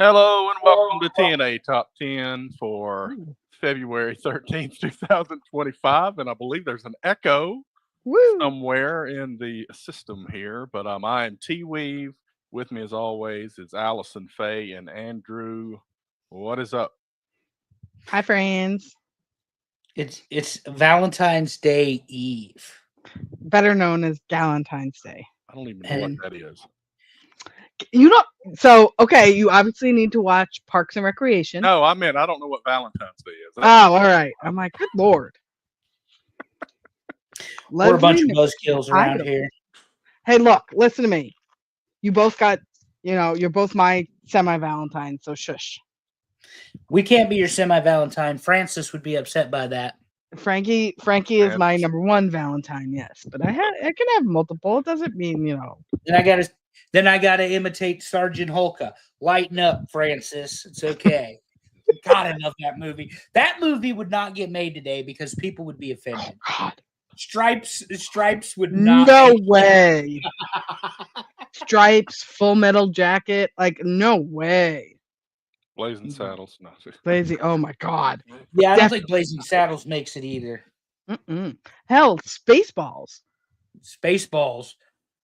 Hello and welcome to TNA Top 10 for Ooh. February 13th, 2025. And I believe there's an echo Woo! somewhere in the system here, but I am T Weave. With me, as always, is Allison Faye and Andrew. What is up? Hi, friends. It's Valentine's Day Eve. Better known as Galentine's Day. I don't even know what And that is. You don't. So, okay, you obviously need to watch Parks and Recreation. No, I meant I don't know what Valentine's Day is. Oh, all right. I'm like, good lord. we're a bunch Leslie of buzzkills around Nicotiles. here. Hey, look, listen to me. You both got, you're both my semi-Valentine, so shush. We can't be your semi-Valentine. Francis would be upset by that. Frankie is my number one Valentine, yes, but I can have multiple. It doesn't mean Then I gotta imitate Sergeant Holka. Lighten up, Francis. It's okay. God, I love that movie. That movie would not get made today because people would be Oh offended. God, Stripes would not. no way. Stripes, Full Metal Jacket, like no way. Blazing Saddles. No. Lazy. Oh my God. Yeah, I don't think Blazing Saddles makes it either. Mm-mm. Hell, Spaceballs. Spaceballs.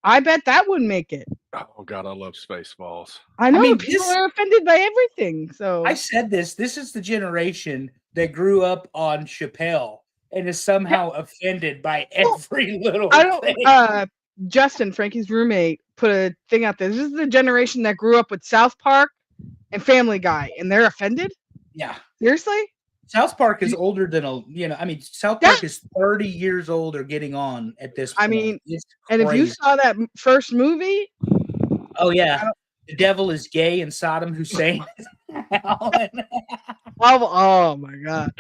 I bet that would make it. Oh, God, I love Spaceballs. I know mean, people this- are offended by everything. So I said this. This is the generation that grew up on Chappelle and is somehow offended by every little I don't. thing. Justin, Frankie's roommate, put a thing out there. This is the generation that grew up with South Park and Family Guy, and they're offended. Yeah. Seriously? South Park is older than South Park is 30 years old or getting on at this point. I mean, It's and if you crazy. saw that first movie, Oh yeah, the devil is gay and Saddam Hussein. oh my God,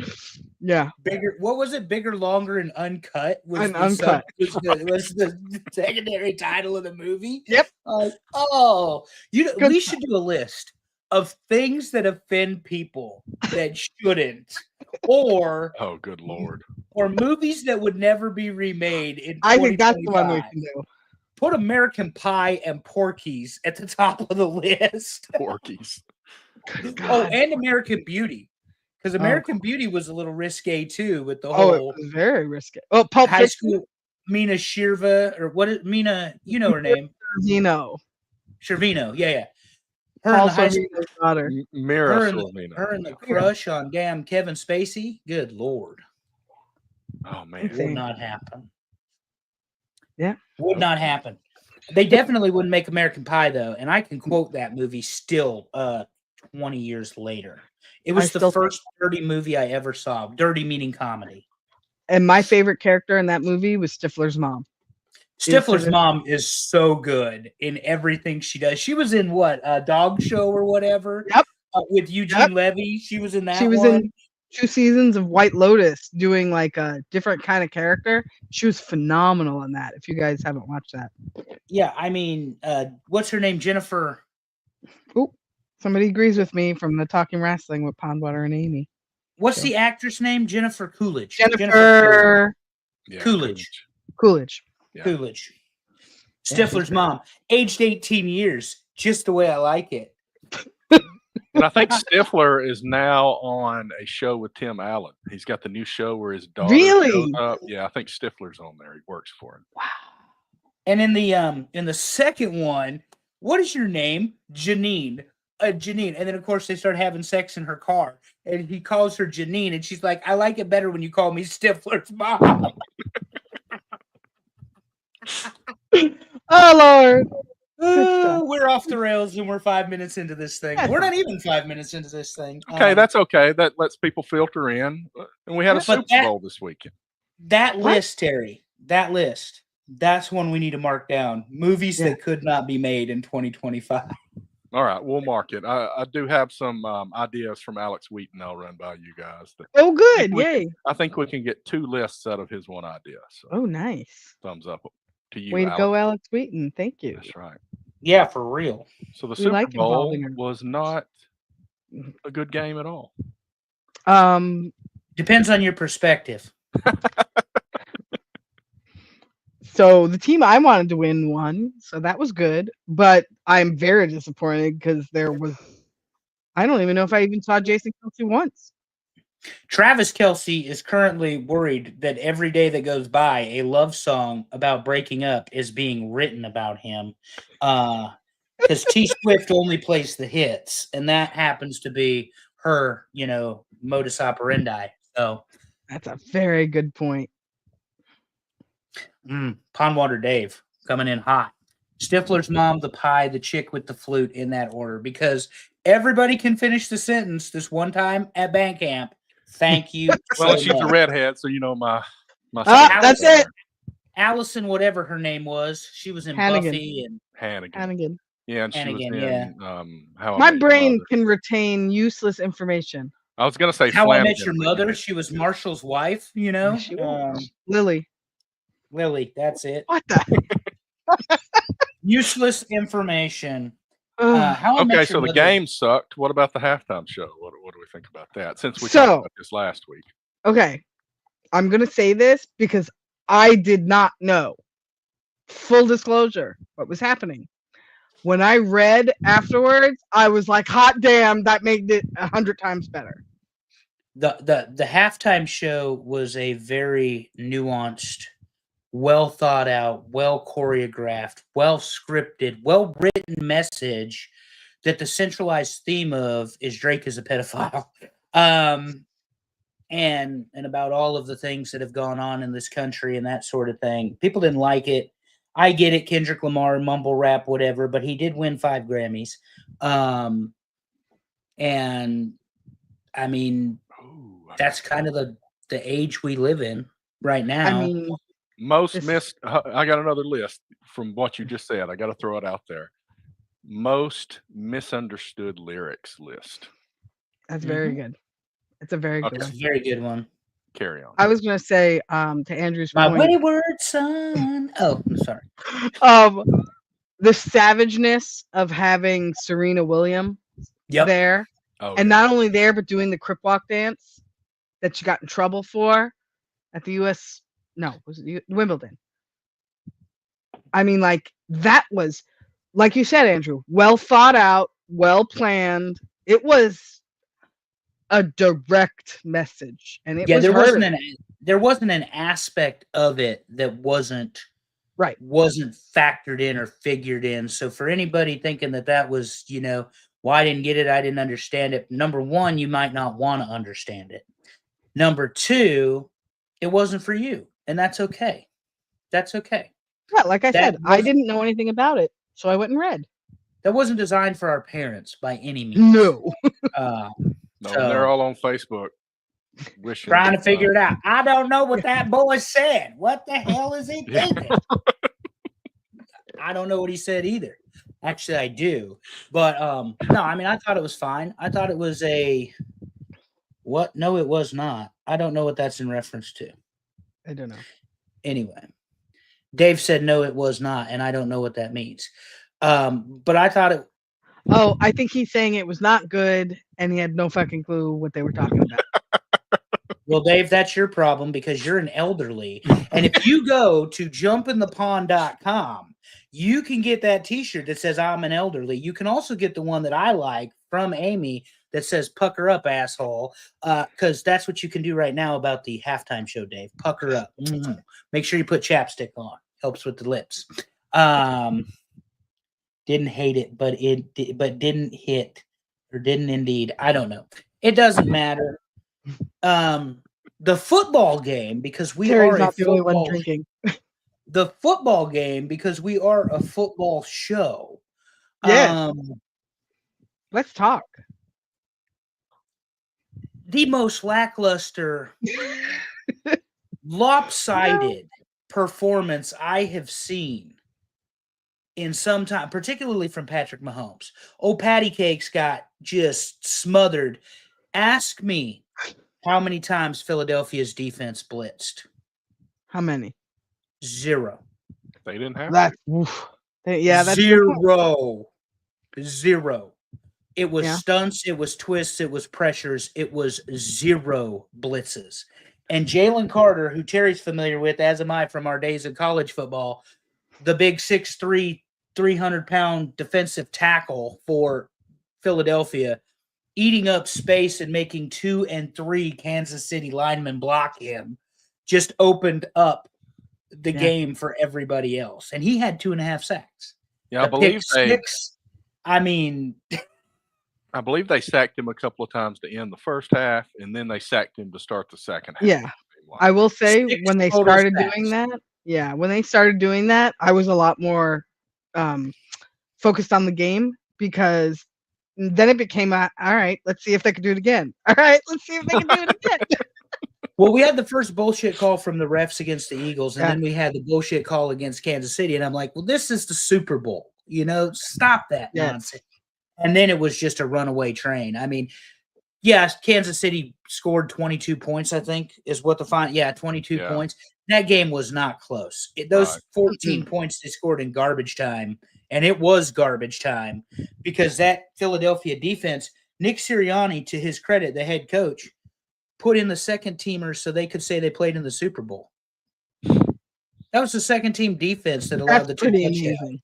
yeah, Bigger. What was it? Bigger, longer, and uncut was And Uncut. was the secondary title of the movie. Yep. We Good should do a list of things that offend people that shouldn't, or Oh, good Lord. movies that would never be remade in. I think that's the one we 2025. can do. Put American Pie and Porky's at the top of the list. Porkies. Oh, and American Beauty. Because American Beauty was a little risque too with the It whole was very risky. Oh, Pulp high Fiction. school Mina Shirva or what is Mina, you know her name. Zeno. Shervino, yeah. Her Paul and the high school, Sorvino's daughter. Mira her and Sorvino. the crush on damn Kevin Spacey. Good Lord. Oh, man. Would Insane. not happen. Yeah. Would not happen. They definitely wouldn't make American Pie though, and I can quote that movie still 20 years later. It was the first dirty movie I ever saw. Dirty meaning comedy. And my favorite character in that movie was Stifler's mom. Stifler's mom is so good in everything she does. She was in what, a dog show or whatever? Yep. With Eugene Levy. She was in that She was one. in 2 seasons of White Lotus doing like a different kind of character. She was phenomenal in that. If you guys haven't watched that. Yeah, I mean, what's her name? Jennifer. Oh, somebody agrees with me from the Talking Wrestling with Pondwater and Amy. What's the actress name? Jennifer Coolidge. Jennifer Yeah, Coolidge. Coolidge. Yeah. Coolidge. Stifler's mom, aged 18 years, just the way I like it. And I think Stifler is now on a show with Tim Allen. He's got the new show where his daughter Really? shows up. Yeah, I think Stifler's on there. He works for him. Wow. And in the second one, what is your name? Janine. Janine. And then of course they start having sex in her car. And he calls her Janine, and she's like, I like it better when you call me Stifler's mom. Oh Lord. We're off the rails and we're 5 minutes into this thing. We're not even 5 minutes into this thing. Okay, that's okay. That lets people filter in. And we had a But Super Bowl this weekend. That list, Terry, that list, that's one we need to mark down. Movies that could not be made in 2025. All right, we'll mark it. I do have some ideas from Alex Wheaton I'll run by you guys. Oh, good. Yay. I think we can get 2 lists out of his one idea. So Oh, nice. thumbs up to you, Way to Alex. go, Alex Wheaton. Thank you. That's right. Yeah, for real. So the We Super like Bowl involving her. was not a good game at all. Depends on your perspective. So the team I wanted to win won, so that was good. But I'm very disappointed because there was I don't even know if I even saw Jason Kelsey once. Travis Kelce is currently worried that every day that goes by, a love song about breaking up is being written about him. Because T Swift only plays the hits, and that happens to be her, modus operandi. So, That's a very good point. Pondwater Dave coming in hot. Stifler's mom, the pie, the chick with the flute in that order, because everybody can finish the sentence this one time at band camp. Thank you. Well, so she's a much. redhead, so my. That's it. Allison, whatever her name was, she was in Hannigan. Buffy and Hannigan. Yeah, and she was Hannigan, in How I My Met Your brain Mother. can retain useless information. I was gonna say How I Met Flanagan, Your but Mother. yeah. She was Marshall's wife. She was. Lily. That's it. What the? Useless information. Ugh. How I Met Okay, Your so the Mother- game sucked. What about the halftime show? What do we think about that? Since we So- talked about this last week. Okay, I'm gonna say this because I did not know. Full disclosure, what was happening. When I read afterwards, I was like, "Hot damn, that made it 100 times better." The halftime show was a very nuanced, well thought out, well choreographed, well scripted, well written message that the centralized theme of is Drake is a pedophile. And about all of the things that have gone on in this country and that sort of thing. People didn't like it. I get it, Kendrick Lamar, mumble rap, whatever, but he did win 5 Grammys. And I mean, that's kind of the age we live in right now. I mean, Most this- missed. I got another list from what you just said. I got to throw it out there. Most misunderstood lyrics list. that's very good. It's a very good It's one. a very good one. Carry on. I was gonna say, to Andrew's My point, wayward son. Oh, I'm sorry. the savageness of having Serena Williams Yep. there, Oh, and yeah. not only there, but doing the crip walk dance that she got in trouble for at the U.S. No, was it Wimbledon? I mean, like that was, like you said, Andrew, well thought out, well planned. It was a direct message, and it was there hurting. wasn't an aspect of it that wasn't factored in or figured in. So for anybody thinking that was, well, I didn't get it, I didn't understand it. Number one, you might not want to understand it. Number two, it wasn't for you, and that's okay. That's okay. Yeah, like I That said, I wasn't- didn't know anything about it, so I went and read. That wasn't designed for our parents by any means. No. No, So- they're all on Facebook wishing. Trying to figure it out. I don't know what that boy said. What the hell is he Yeah. thinking? I don't know what he said either. Actually, I do. But no, I mean, I thought it was fine. I thought it was what? No, it was not. I don't know what that's in reference to. I don't know. Anyway, Dave said no, it was not, and I don't know what that means. But I thought it. Oh, I think he's saying it was not good, and he had no fucking clue what they were talking about. Well, Dave, that's your problem because you're an elderly. And if you go to jumpinthepond.com, you can get that t-shirt that says I'm an elderly. You can also get the one that I like from Amy that says pucker up, asshole. Because that's what you can do right now about the halftime show, Dave. Pucker up. Make sure you put chapstick on. Helps with the lips. Didn't hate it, but didn't hit or didn't indeed. I don't know. It doesn't matter. The football game, because we Terry's are a not the only one football, drinking. the football game, because we are a football show. Yes. Let's talk. The most lackluster, lopsided performance I have seen in some time, particularly from Patrick Mahomes. Oh, Patty Cakes got just smothered. Ask me how many times Philadelphia's defense blitzed. How many? 0. They didn't have. That's yeah. That's a good point. 0. It was Yeah. stunts, it was twists, it was pressures, it was 0 blitzes. And Jalen Carter, who Terry's familiar with, as am I from our days in college football, the big 6'3", 300-pound defensive tackle for Philadelphia, eating up space and making 2 and 3 Kansas City linemen block him just opened up the game for everybody else. And he had 2.5 sacks. Yeah, I believe I mean, I believe they sacked him a couple of times to end the first half, and then they sacked him to start the second half. Yeah. I will say when they started doing that, I was a lot more focused on the game, because then it became all right, let's see if they can do it again. All right, let's see if they can do it again. Well, we had the first bullshit call from the refs against the Eagles, and then we had the bullshit call against Kansas City, and I'm like, well, this is the Super Bowl. Stop that nonsense. And then it was just a runaway train. I mean, yes, Kansas City scored 22 points, I think, is what the final. Yeah, 22 points. That game was not close. Those 14 points they scored in garbage time, and it was garbage time, because that Philadelphia defense, Nick Sirianni, to his credit, the head coach, put in the second teamers so they could say they played in the Super Bowl. That was the second team defense that allowed the 2 touchdowns.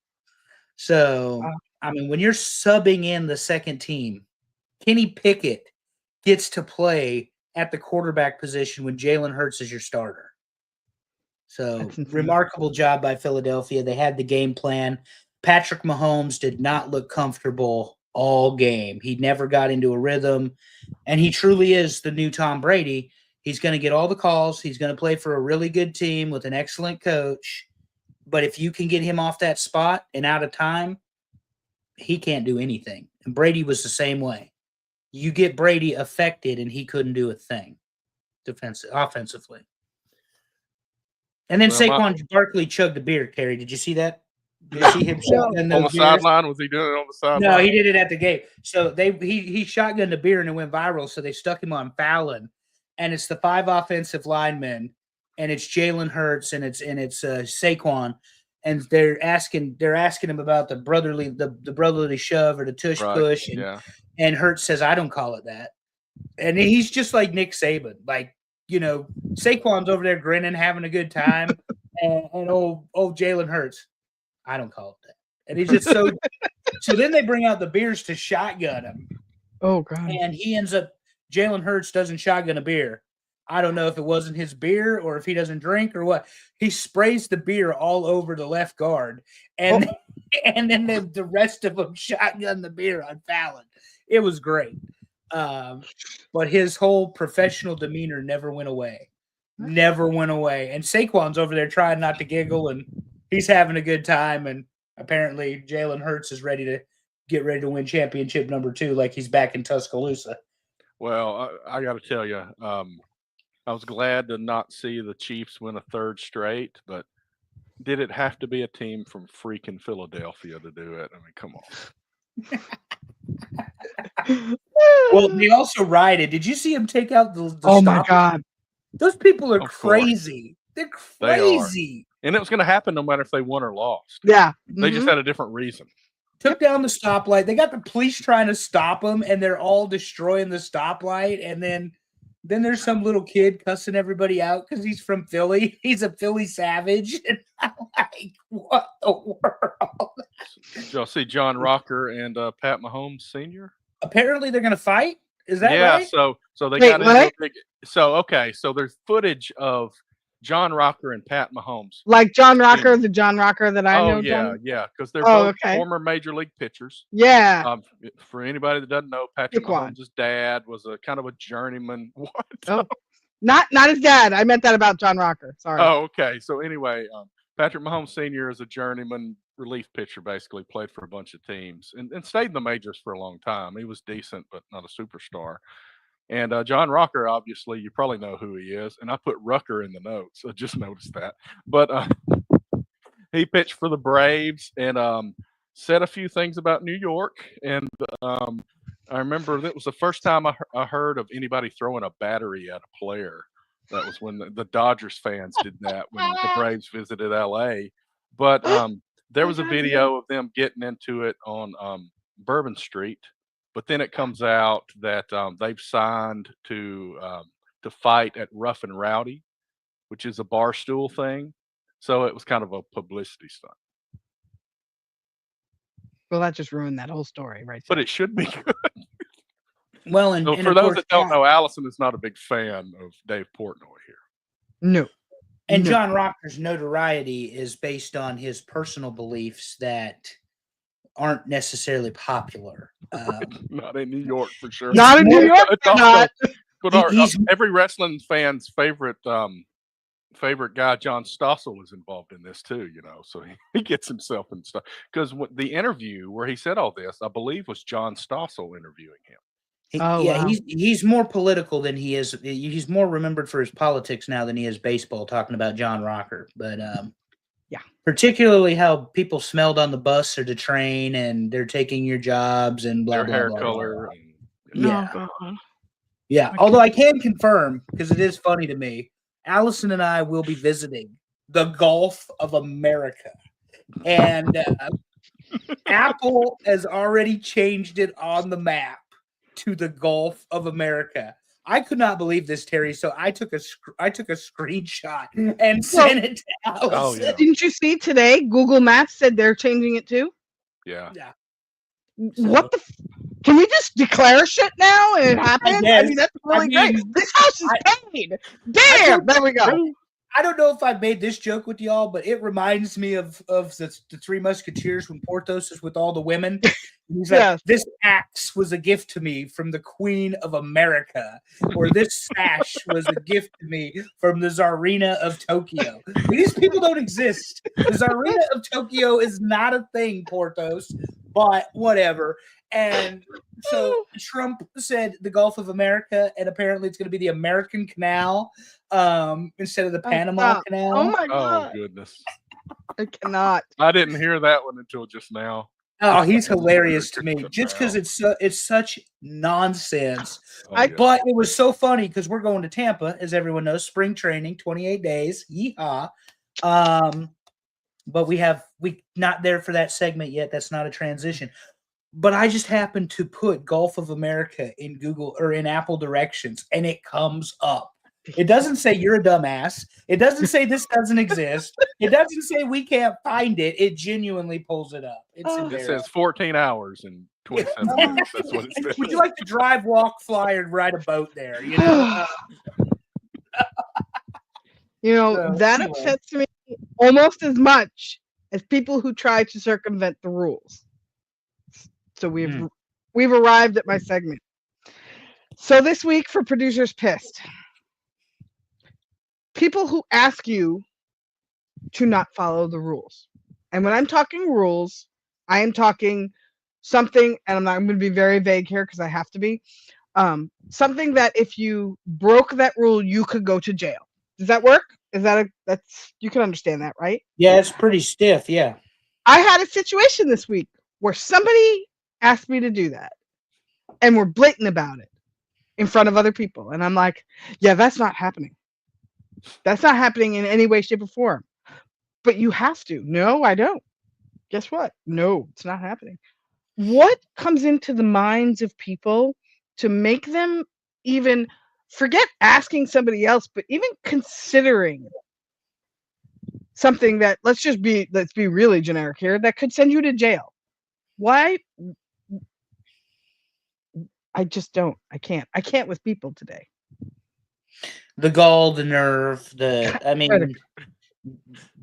So, I mean, when you're subbing in the second team, Kenny Pickett gets to play at the quarterback position when Jalen Hurts is your starter. So, remarkable job by Philadelphia. They had the game plan. Patrick Mahomes did not look comfortable all game. He never got into a rhythm, and he truly is the new Tom Brady. He's going to get all the calls. He's going to play for a really good team with an excellent coach. But if you can get him off that spot and out of time, he can't do anything. And Brady was the same way. You get Brady affected, and he couldn't do a thing offensively. And then Saquon Barkley chugged a beer, Kerry. Did you see that? Did you see him shotgun on the sideline? Was he doing it on the sideline? No, he did it at the game. So he shotgunned a beer and it went viral. So they stuck him on Fallon, and it's the 5 offensive linemen, and it's Jalen Hurts and it's Saquon, and they're asking him about the brotherly shove or the tush push, and Hurts says, I don't call it that, and he's just like Nick Saban, like, Saquon's over there grinning, having a good time, and old Jalen Hurts, I don't call it that. And he's just so so then they bring out the beers to shotgun him. Oh, God. And Jalen Hurts doesn't shotgun a beer. I don't know if it wasn't his beer or if he doesn't drink or what. He sprays the beer all over the left guard. And then the rest of them shotgun the beer on Fallon. It was great. But his whole professional demeanor never went away. Never went away. And Saquon's over there trying not to giggle, and he's having a good time, and apparently Jalen Hurts is ready to win championship number 2, like he's back in Tuscaloosa. Well, I got to tell you, I was glad to not see the Chiefs win a 3rd straight, but did it have to be a team from freaking Philadelphia to do it? I mean, come on. Well, they also rioted. Did you see him take out the Oh, my God. Those people are crazy. They're crazy. And it was going to happen no matter if they won or lost. Yeah. They just had a different reason. Took down the stoplight. They got the police trying to stop them, and they're all destroying the stoplight. And then there's some little kid cussing everybody out because he's from Philly. He's a Philly savage. And I'm like, what the world? Did y'all see John Rocker and Pat Mahomes Sr.? Apparently they're going to fight. Is that right? Yeah, so they got into a big – so there's footage of John Rocker and Pat Mahomes. Like John Rocker, the John Rocker that I know. Yeah, because they're both former major league pitchers. Yeah. For anybody that doesn't know, Patrick Mahomes' dad was a kind of a journeyman. What? Oh, not his dad. I meant that about John Rocker. Sorry. Oh, okay. So anyway, Patrick Mahomes Sr. is a journeyman relief pitcher, basically played for a bunch of teams and stayed in the majors for a long time. He was decent, but not a superstar. And John Rocker, obviously, you probably know who he is. And I put Rucker in the notes. I just noticed that. But he pitched for the Braves and said a few things about New York. And I remember that was the first time I heard of anybody throwing a battery at a player. That was when the Dodgers fans did that when the Braves visited L.A. But there was a video of them getting into it on Bourbon Street. But then it comes out that they've signed to fight at Rough and Rowdy, which is a barstool thing. So it was kind of a publicity stunt. Well, that just ruined that whole story, right? But it should be good. Well, and, So and for of those course, that don't know, Allison is not a big fan of Dave Portnoy here. No. and No. John Rocker's notoriety is based on his personal beliefs that aren't necessarily popular. Not in New York for sure. Not in New more- York. It's they're also, not. but he's- every wrestling fan's favorite guy, John Stossel, was involved in this too. So he gets himself in stuff because the interview where he said all this, I believe, was John Stossel interviewing him. Oh, yeah, wow. he's more political than he is. He's more remembered for his politics now than he is baseball. Talking about John Rocker, but Yeah. particularly how people smelled on the bus or the train, and they're taking your jobs and blah Their blah hair blah. color. Blah. And, Yeah. No, God. Yeah. Although I can confirm, because it is funny to me, Allison and I will be visiting the Gulf of America, and Apple has already changed it on the map to the Gulf of America. I could not believe this, Terry. So I took a screenshot and sent it to Allison. Oh, yeah. Didn't you see today? Google Maps said they're changing it too. yeah. Yeah. What the? Can we just declare shit now and it happens? I guess. mean, that's really I great. mean, This house is paid. Damn. There we go. I don't know if I made this joke with y'all, but it reminds me of the Three Musketeers when Porthos is with all the women. He's like, Yes. this axe was a gift to me from the Queen of America, or this sash was a gift to me from the Tsarina of Tokyo. These people don't exist. The Tsarina of Tokyo is not a thing, Porthos, but whatever. And so Trump said the Gulf of America, and apparently it's going to be the American Canal instead of the Panama stop. Canal. Oh my Oh God. goodness. I cannot. I didn't hear that one until just now. Oh, he's hilarious to me, American just because Canal. it's such nonsense. Oh, I- yeah. But it was so funny because we're going to Tampa, as everyone knows, spring training, 28 days. Yeehaw. But we not there for that segment yet. That's not a transition. But I just happened to put Gulf of America in Google or in Apple directions, and it comes up. It doesn't say you're a dumbass. It doesn't say this doesn't exist. It doesn't say we can't find it. It genuinely pulls it up. It's Oh. It embarrassing. says 14 hours and 27 minutes. That's what it says. Would you like to drive, walk, fly, or ride a boat there? You know, You know, So, that anyway. upsets me almost as much as people who try to circumvent the rules. So we've arrived at my segment. So this week for Producers Pissed, people who ask you to not follow the rules. And when I'm talking rules, I am talking something, and I'm going to be very vague here because I have to be, something that if you broke that rule, you could go to jail. Does that work? That's you can understand that, right? yeah, it's pretty stiff. Yeah. I had a situation this week where somebody asked me to do that and were blatant about it in front of other people. And I'm like, yeah, that's not happening. That's not happening in any way, shape, or form. But you have to. No, I don't. Guess what? No, it's not happening. What comes into the minds of people to make them even forget asking somebody else, but even considering something that let's be really generic here, that could send you to jail? Why? I just don't. I can't with people today. The gall, the nerve, I mean,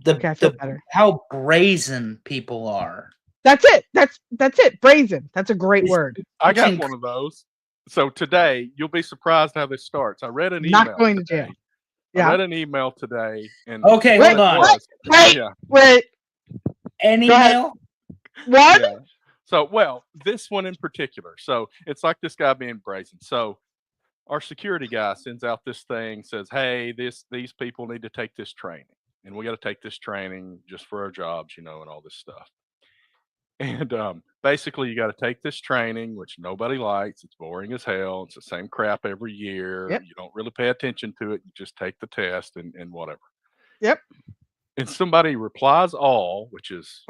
Okay, I feel better. how brazen people are. That's it. That's it. Brazen. That's a great It's- word. I got It's one of those. So today, you'll be surprised how this starts. I read an Not email going to today. jail. I Yeah. read an email today, and Okay, Wait, hold on. what? Wait. Yeah, Wait. An Go ahead. email? What? yeah. So, well, this one in particular. So it's like this guy being brazen. So our security guy sends out this thing, says, "Hey, these people need to take this training, and we got to take this training just for our jobs, and all this stuff." And basically, you got to take this training, which nobody likes. It's boring as hell. It's the same crap every year. Yep. You don't really pay attention to it. You just take the test and whatever. Yep. And somebody replies all, which is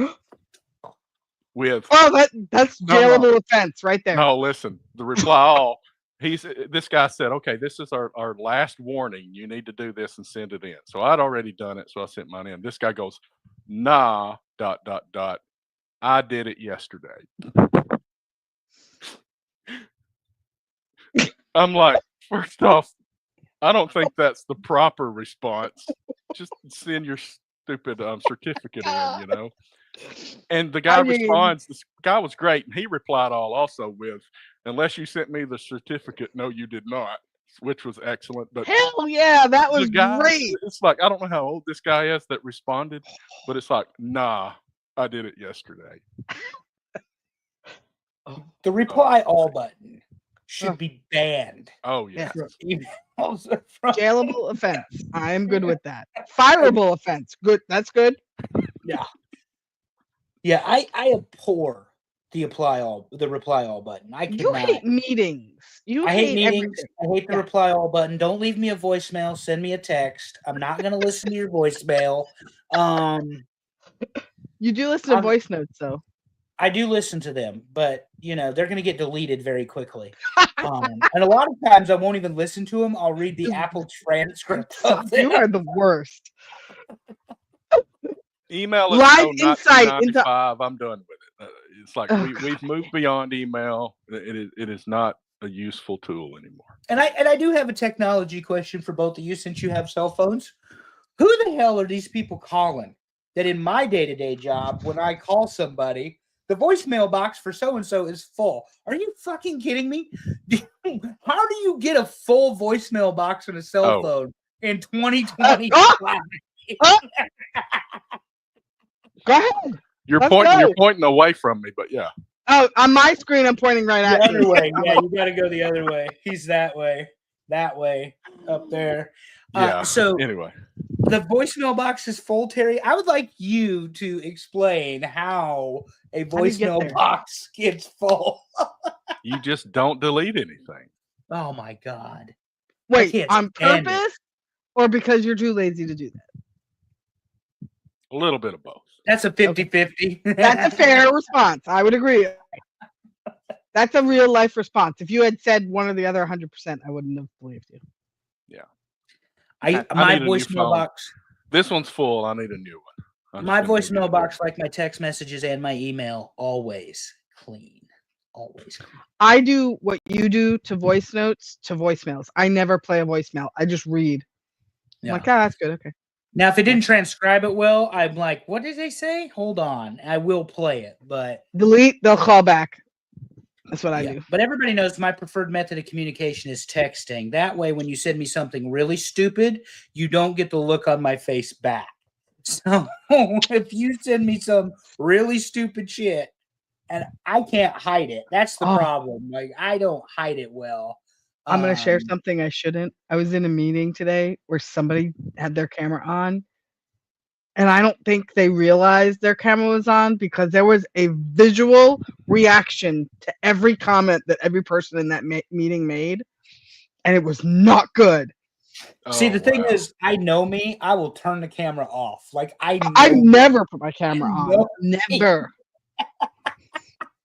with Oh, that's No, jailable offense right there. no, listen, the reply all. This guy said, "Okay, this is our last warning. You need to do this and send it in." So I'd already done it, so I sent mine in. This guy goes, "Nah, ... I did it yesterday." I'm like, first off, I don't think that's the proper response. Just send your stupid certificate in, you know. And the guy I mean, responds, this guy was great, and he replied all also with, "Unless you sent me the certificate, no, you did not," which was excellent. But hell yeah, that the was guy, great. it's like I don't know how old this guy is that responded, but it's like, nah, I did it yesterday. The reply all button should Oh. be banned Oh yeah, from emails. From, Jailable offense. I am good with that. Fireable offense. Good. That's good. yeah, I abhor the reply all button. I You cannot. hate meetings. You I hate meetings. everything. I hate the Yeah. reply all button. Don't leave me a voicemail. Send me a text. I'm not going to listen to your voicemail. You do listen to I'm- voice notes, though. I do listen to them, but they're going to get deleted very quickly. And a lot of times I won't even listen to them. I'll read the Apple transcript of You them. are the worst. email us. Live no, insight into- 1995. I'm done with it. It's like we've moved beyond email. It is not a useful tool anymore. And I do have a technology question for both of you since you have cell phones. Who the hell are these people calling that in my day-to-day job, when I call somebody, the voicemail box for so-and-so is full? Are you fucking kidding me? How do you get a full voicemail box on a cell phone in 2020? Go ahead. You're Let's pointing. go. You're pointing away from me, but yeah. Oh, on my screen, I'm pointing right The at you. other way. Yeah, you got to go the other way. He's that way, up there. Yeah. So anyway, the voicemail box is full, Terry. I would like you to explain how a do you get voicemail there? box gets full. you just don't delete anything. Oh my God. Wait, can't on stand it. purpose or because you're too lazy to do that? A little bit of both. That's a 50-50. That's a fair response. I would agree. That's a real life response. If you had said one or the other 100%, I wouldn't have believed you. I My need a new voicemail phone. box. This one's full. I need a new one. My voicemail box, like my text messages and my email, always clean. Always clean. I do what you do to voice notes to voicemails. I never play a voicemail. I just read. I'm Yeah. like, that's good. Okay. Now, if it didn't transcribe it well, I'm like, what did they say? Hold on. I will play it, but Delete, they'll call back. That's what I yeah. do. But everybody knows my preferred method of communication is texting. That way, when you send me something really stupid, you don't get the look on my face back. So if you send me some really stupid shit, and I can't hide it, that's the problem. Like, I don't hide it well. I'm going to share something I shouldn't. I was in a meeting today where somebody had their camera on, and I don't think they realized their camera was on because there was a visual reaction to every comment that every person in that meeting made, and it was not good. See, the thing wow. is, I know me. I will turn the camera off. Like I never put my camera on. know Never.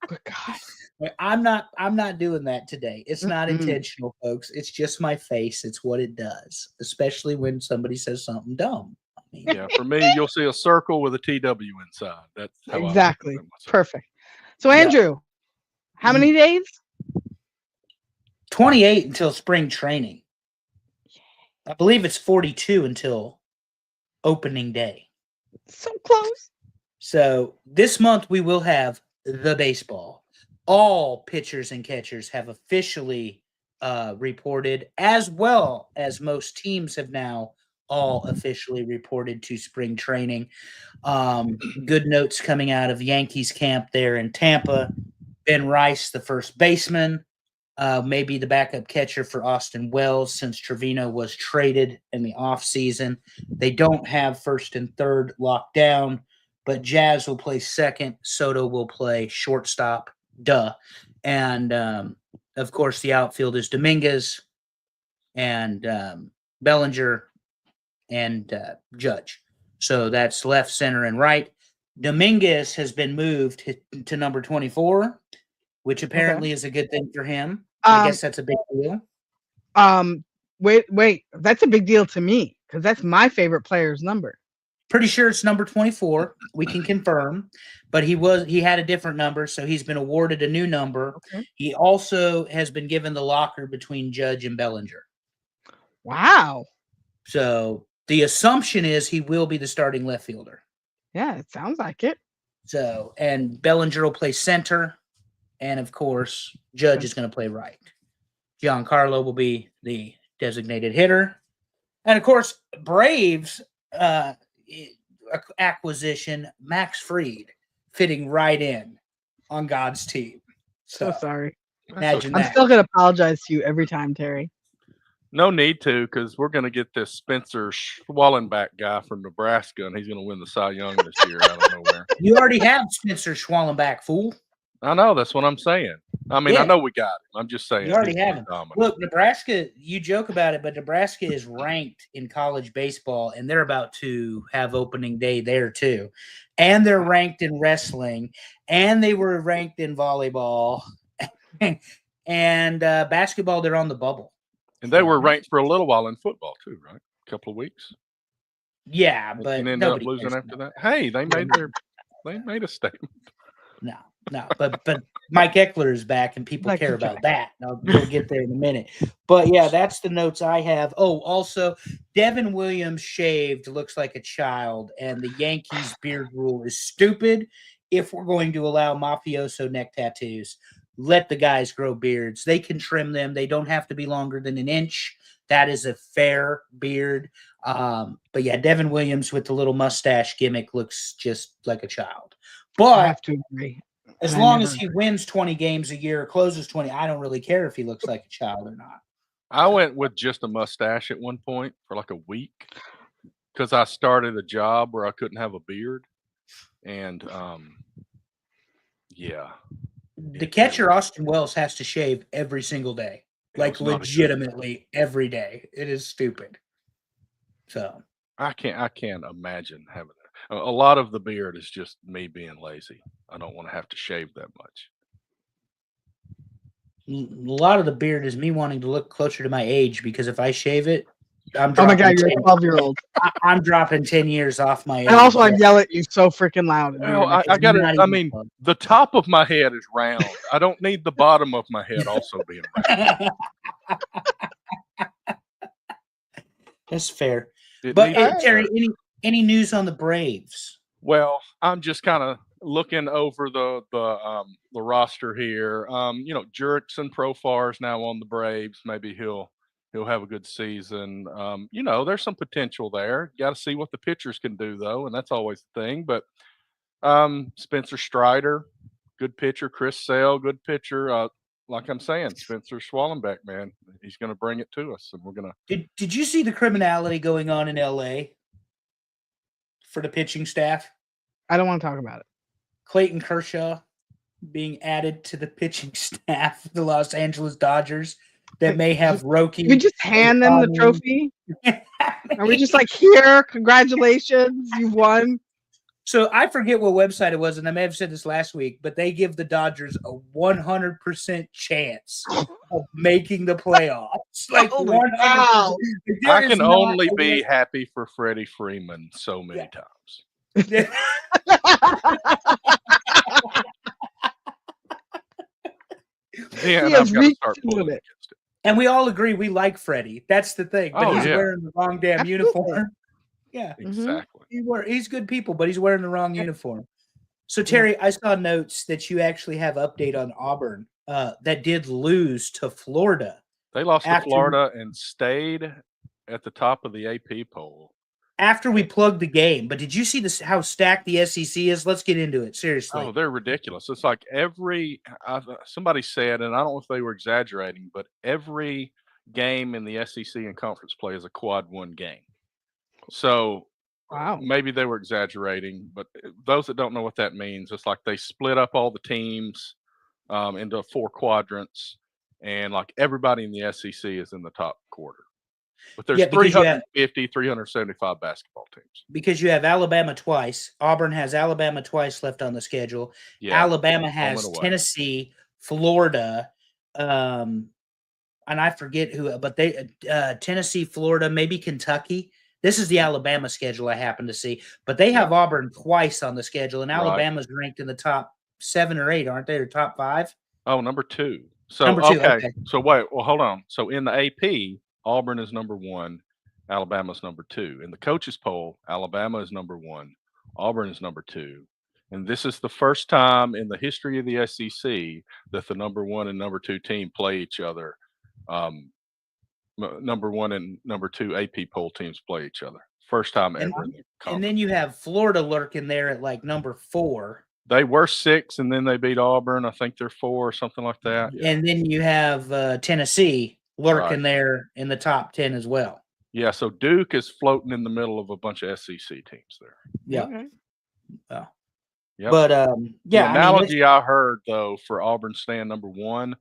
Good God. Like, I'm not doing that today. It's not intentional, folks. It's just my face. It's what it does, especially when somebody says something dumb. I mean, Yeah, for me, you'll see a circle with a TW inside. That's how Exactly. I myself. Perfect. So, Andrew, how many days? 28 until spring training. I believe it's 42 until opening day. So close. So this month we will have the baseball. All pitchers and catchers have officially reported, as well as most teams have now all officially reported to spring training. Good notes coming out of Yankees camp there in Tampa. Ben Rice, the first baseman, maybe the backup catcher for Austin Wells since Trevino was traded in the offseason. They don't have first and third locked down, but Jazz will play second. Soto will play shortstop. Duh. And, of course, the outfield is Dominguez and Bellinger and Judge. So that's left, center, and right. Dominguez has been moved to number 24, which apparently is a good thing for him. I guess that's a big deal. Wait. That's a big deal to me because that's my favorite player's number. Pretty sure it's number 24. We can confirm, but he had a different number, so he's been awarded a new number. Okay. He also has been given the locker between Judge and Bellinger. Wow. So the assumption is he will be the starting left fielder. Yeah, it sounds like it. So, and Bellinger will play center, and of course, Judge is going to play right. Giancarlo will be the designated hitter, and of course, Braves acquisition Max Fried fitting right in on God's team. So sorry. Imagine I'm that. still gonna apologize to you every time, Terry. No need to, because we're going to get this Spencer Schwallenbach guy from Nebraska, and he's going to win the Cy Young this year out of nowhere. You already have Spencer Schwallenbach, fool. I know. That's what I'm saying. I mean, Yeah. I know we got him. I'm just saying. You already he's have him. dominant. Look, Nebraska, you joke about it, but Nebraska is ranked in college baseball, and they're about to have opening day there too. And they're ranked in wrestling, and they were ranked in volleyball. And basketball, they're on the bubble. And they were ranked for a little while in football too, right? A couple of weeks. Yeah, but And ended up nobody losing cares after about that. Hey, they made a statement. No, but Mike Eckler is back, and people Like care the about Jack. that. We'll get there in a minute. But yeah, that's the notes I have. Oh, also, Devin Williams shaved looks like a child, and the Yankees beard rule is stupid. If we're going to allow mafioso neck tattoos, let the guys grow beards. They can trim them. They don't have to be longer than an inch. That is a fair beard. But yeah, Devin Williams with the little mustache gimmick looks just like a child. I But have to agree. as I long never as he wins 20 games a year, closes 20, I don't really care if he looks like a child or not. I went with just a mustache at one point for like a week because I started a job where I couldn't have a beard. And yeah. The catcher, Austin Wells, has to shave every single day. It Like was not a good- legitimately every day. It is stupid. So I can't imagine having that. A lot of the beard is just me being lazy. I don't want to have to shave that much. a lot of the beard is me wanting to look closer to my age because if I shave it, I'm Oh my dropping god, you're a 10 12-year-old. I'm dropping 10 years off my age. And also I yell at you so freaking loud. and Well, weird. I It's got not it. I even mean, fun. the top of my head is round. I don't need the bottom of my head also being round. That's fair. It But needs to be Terry, better. any news on the Braves? Well, I'm just kind of looking over the roster here. Jurickson Profar is now on the Braves. Maybe he'll have a good season. There's some potential there. Got to see what the pitchers can do though, and that's always the thing. But Spencer Strider, good pitcher. Chris Sale, good pitcher. Like I'm saying, Spencer Schwallenbach, man, he's going to bring it to us, and we're going to. Did you see the criminality going on in LA for the pitching staff? I don't want to talk about it. Clayton Kershaw being added to the pitching staff of the Los Angeles Dodgers that may have Roki. We just hand them the trophy. Are we just like, here, congratulations, you won? So I forget what website it was, and I may have said this last week, but they give the Dodgers a 100% chance of making the playoffs. Like Holy 100%. cow. There I is can not only a be way- happy for Freddie Freeman so many Yeah. times. Yeah, He I've has got to reached start the pulling limit. against it. And we all agree we like Freddie. That's the thing. But Oh, he's yeah. wearing the wrong damn Absolutely. uniform. Yeah. Exactly. He's good people, but he's wearing the wrong uniform. So Terry, I saw notes that you actually have update on Auburn that did lose to Florida They lost After- to Florida and stayed at the top of the AP poll. after we plugged the game. But did you see this? How stacked the SEC is? Let's get into it seriously. Oh, they're ridiculous. It's like somebody said, and I don't know if they were exaggerating, but every game in the SEC and conference play is a quad one game. So Wow. maybe they were exaggerating, but those that don't know what that means, it's like they split up all the teams into 4 quadrants, and like everybody in the SEC is in the top quarter. But there's Yeah, because you have- 375 basketball teams. because you have Alabama twice. Auburn has Alabama twice left on the schedule. Yeah. Alabama has went away. Tennessee, Florida, and I forget who, but they Tennessee, Florida, maybe Kentucky. This is the Alabama schedule I happen to see, but they have Auburn twice on the schedule, and Alabama's ranked in the top 7 or 8, aren't they? Or top 5? Oh, number 2. So Number 2, okay. okay. So wait, well, hold on. So in the AP, Auburn is number 1, Alabama's number 2. In the coaches poll, Alabama is number 1, Auburn is number 2. And this is the first time in the history of the SEC that the number 1 and number 2 team play each other. Number 1 and number 2 AP poll teams play each other. First time ever in the conference. And then you have Florida lurking there at like number 4. They were 6, and then they beat Auburn. I think they're 4 or something like that. Yeah. And then you have Tennessee lurking there in the top 10 as well. Yeah, so Duke is floating in the middle of a bunch of SEC teams there. Yeah. Okay. Yep. But The analogy I heard though for Auburn staying number 1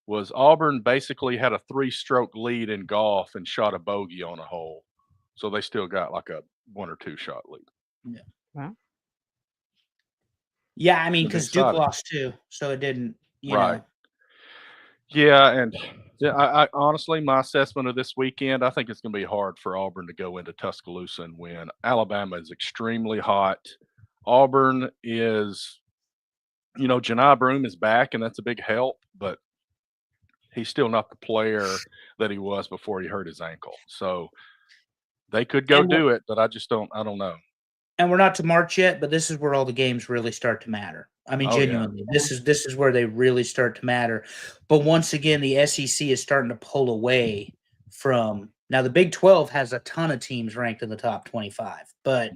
was Auburn basically had a 3-stroke lead in golf and shot a bogey on a hole, so they still got like a 1 or 2 shot lead. Yeah. Wow. Yeah, I mean, because Duke exciting. lost 2, so it didn't. You Right. know. Yeah, and I honestly, my assessment of this weekend, I think it's going to be hard for Auburn to go into Tuscaloosa and win. Alabama is extremely hot. Auburn is, Janai Broome is back, and that's a big help, but he's still not the player that he was before he hurt his ankle. So they could go do it, but I don't know. And we're not to March yet, but this is where all the games really start to matter. I mean, genuinely, this is where they really start to matter. But once again, the SEC is starting to pull away from. Now, the Big 12 has a ton of teams ranked in the top 25, but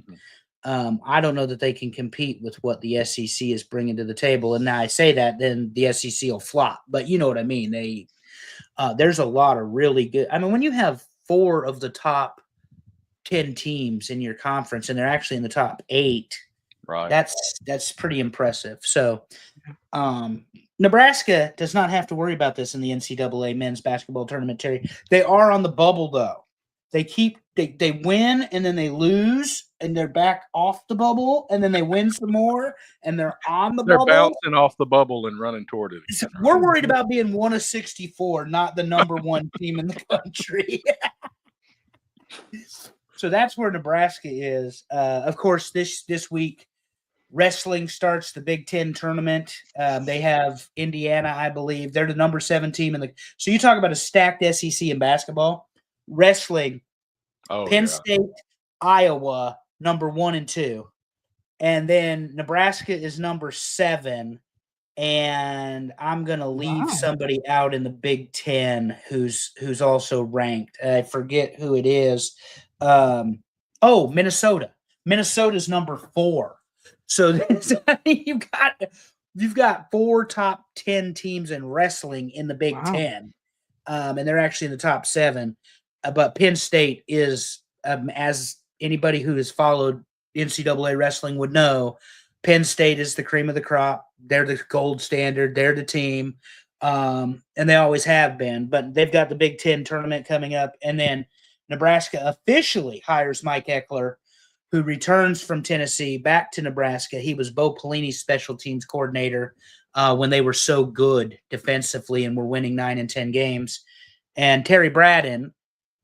I don't know that they can compete with what the SEC is bringing to the table. And now I say that, then the SEC will flop. But you know what I mean? There's a lot of really good. I mean, when you have 4 of the top 10 teams in your conference and they're actually in the top 8, right? That's pretty impressive. So Nebraska does not have to worry about this in the NCAA men's basketball tournament, Terry. They are on the bubble though. They win and then they lose and they're back off the bubble and then they win some more and they're on the bubble. They're bouncing off the bubble and running toward it again. We're worried about being 1 of 64, not the number 1 team in the country. So that's where Nebraska is. Of course, this week, wrestling starts the Big Ten tournament. They have Indiana, I believe. They're the number 7 team in the. So you talk about a stacked SEC in basketball. Wrestling, Penn State, Iowa, number 1 and 2, and then Nebraska is number 7. And I'm gonna leave somebody out in the Big Ten who's also ranked. I forget who it is. Minnesota. Minnesota's number 4. So you've got 4 top 10 teams in wrestling in the Big Ten, and they're actually in the top 7. But Penn State is, as anybody who has followed NCAA wrestling would know, Penn State is the cream of the crop. They're the gold standard. They're the team, and they always have been. But they've got the Big Ten tournament coming up, and then Nebraska officially hires Mike Eckler, who returns from Tennessee back to Nebraska. He was Bo Pelini's special teams coordinator when they were so good defensively and were winning 9 and 10 games. And Terry Braden,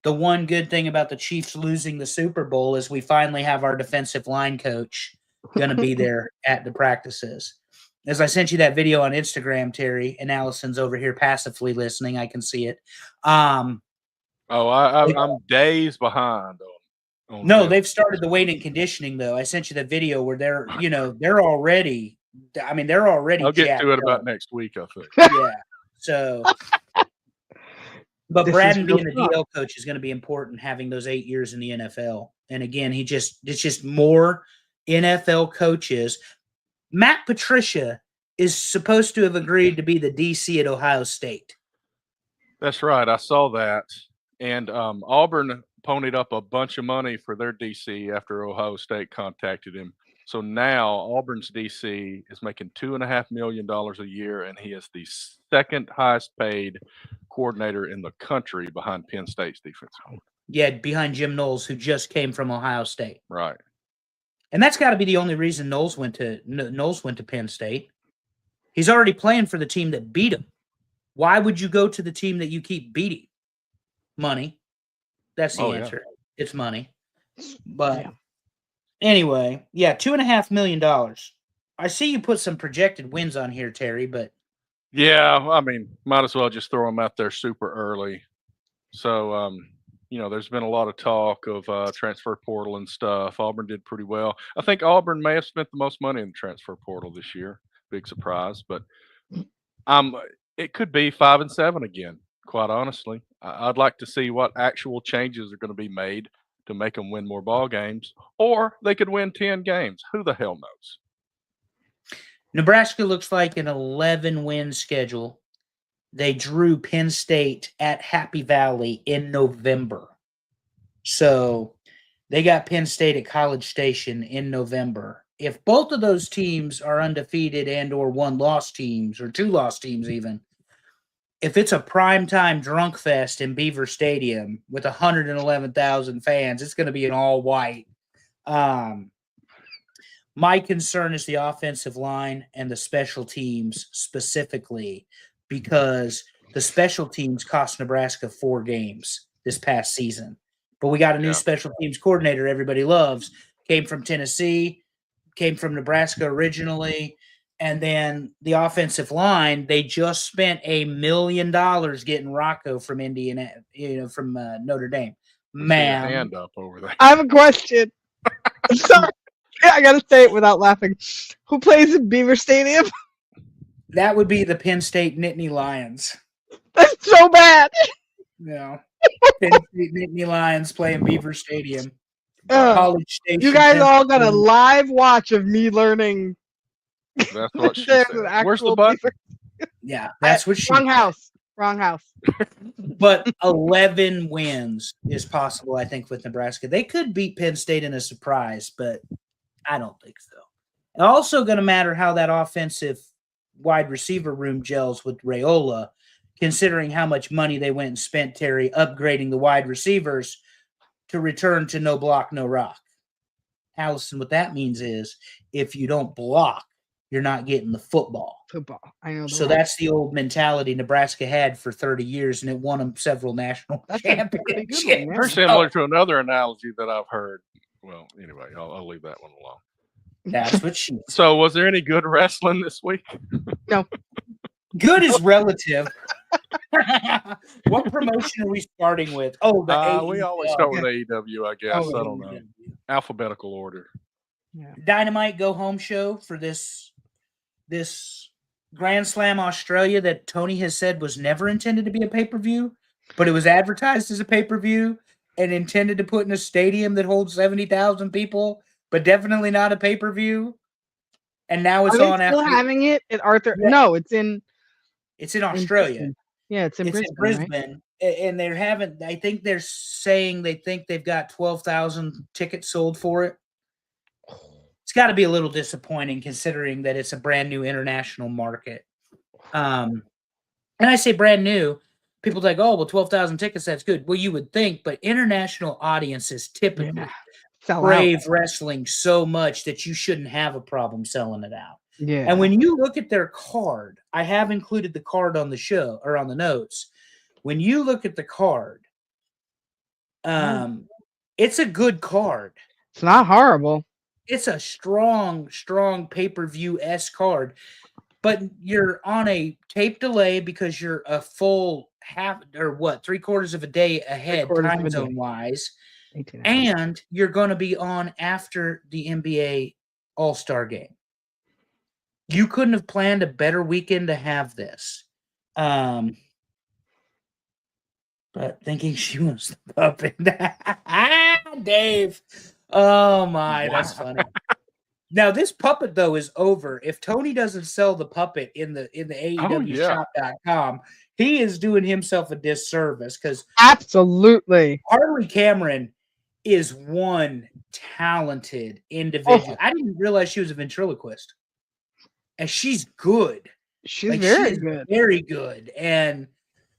the one good thing about the Chiefs losing the Super Bowl is we finally have our defensive line coach going to be there at the practices. As I sent you that video on Instagram, Terry, and Allison's over here passively listening. I can see it. I'm days behind on No, this. they've started the weight and conditioning though. I sent you the video where they're already. I mean, they're already. I'll get jacked to it up. about next week, I think. Yeah. So, but This Braden is real being the tough. DL coach is going to be important. Having those 8 years in the NFL, and again, it's just more NFL coaches. Matt Patricia is supposed to have agreed to be the DC at Ohio State. That's right. I saw that. And Auburn ponied up a bunch of money for their DC after Ohio State contacted him. So now Auburn's DC is making $2.5 million a year, and he is the second highest paid coordinator in the country behind Penn State's defensive coordinator. Yeah, behind Jim Knowles, who just came from Ohio State. Right. And that's got to be the only reason Knowles went to Penn State. He's already playing for the team that beat him. Why would you go to the team that you keep beating? Money. That's the answer. Yeah. It's money. But Yeah. anyway, yeah, $2.5 million. I see you put some projected wins on here, Terry, but Yeah, I mean, might as well just throw them out there super early. So, there's been a lot of talk of transfer portal and stuff. Auburn did pretty well. I think Auburn may have spent the most money in the transfer portal this year. Big surprise, but um, it could be 5-7 again. Quite honestly, I'd like to see what actual changes are going to be made to make them win more ball games, or they could win 10 games. Who the hell knows? Nebraska looks like an 11-win schedule. They drew Penn State at Happy Valley in November. So they got Penn State at College Station in November. If both of those teams are undefeated and or one-loss teams or two-loss teams even, if it's a primetime drunk fest in Beaver Stadium with 111,000 fans, it's going to be an all-white. My concern is the offensive line and the special teams specifically, because the special teams cost Nebraska 4 games this past season. But we got a new Yeah. special teams coordinator everybody loves. Came from Tennessee, came from Nebraska originally. And then the offensive line, they just spent $1 million getting Rocco from Indiana, from Notre Dame. I see a Man, hand up over there. I have a question. Sorry, I gotta say it without laughing. Who plays in Beaver Stadium? that would be the Penn State Nittany Lions. That's so bad. Yeah. Penn State Nittany Lions playing Beaver Stadium. Ugh. College Station. You guys Penn all got a State. live watch of me learning. That's what she There's said. an Where's the actual button? Beaver- Yeah, that's what she. Wrong house. Wrong house. But 11 wins is possible, I think, with Nebraska. They could beat Penn State in a surprise, but I don't think so. It's also going to matter how that offensive wide receiver room gels with Raiola, considering how much money they went and spent, Terry, upgrading the wide receivers to return to no block, no rock. Allison, what that means is if you don't block, you're not getting the football. Football. I know. So that's the old mentality Nebraska had for 30 years, and it won them several national That's a pretty good one, championships. yeah. Very similar to another analogy that I've heard. Well, anyway, I'll leave that one alone. That's what she. So, was there any good wrestling this week? Good is relative. What promotion are we starting with? Oh, the We always AEW. start with AEW, I guess. Oh, I don't know. AEW. Alphabetical order. Dynamite Go Home show for this Grand Slam Australia that Tony has said was never intended to be a pay-per-view, but it was advertised as a pay-per-view and intended to put in a stadium that holds 70,000 people, but definitely not a pay-per-view. And now it's Are they on still after having it at Arthur? Yeah. No, it's in Australia. Brisbane. Yeah, it's in It's Brisbane. in Right? Brisbane, and they're having. I think they're saying they think they've got 12,000 tickets sold for it. It's got to be a little disappointing considering that it's a brand new international market. And I say brand new. People like, oh, well, 12,000 tickets, that's good. Well, you would think, but international audiences typically Yeah. Sell out. crave wrestling so much that you shouldn't have a problem selling it out. Yeah. And when you look at their card, I have included the card on the show or on the notes. When you look at the card, it's a good card. It's not horrible. It's a strong pay-per-view S card, but you're on a tape delay because you're a full half or what 3/4 of a day ahead Three-quarters of time a day. zone wise, 18 hours. and you're going to be on after the NBA All-Star game. You couldn't have planned a better weekend to have this. But thinking she was the puppet. Dave. Oh my, that's funny. Now this puppet though is over. If Tony doesn't sell the puppet in the AEWshop.com, he is doing himself a disservice because Absolutely. Harley Cameron is one talented individual. Oh. I didn't realize she was a ventriloquist. And she's good. She's Like, very she is good. Very good. And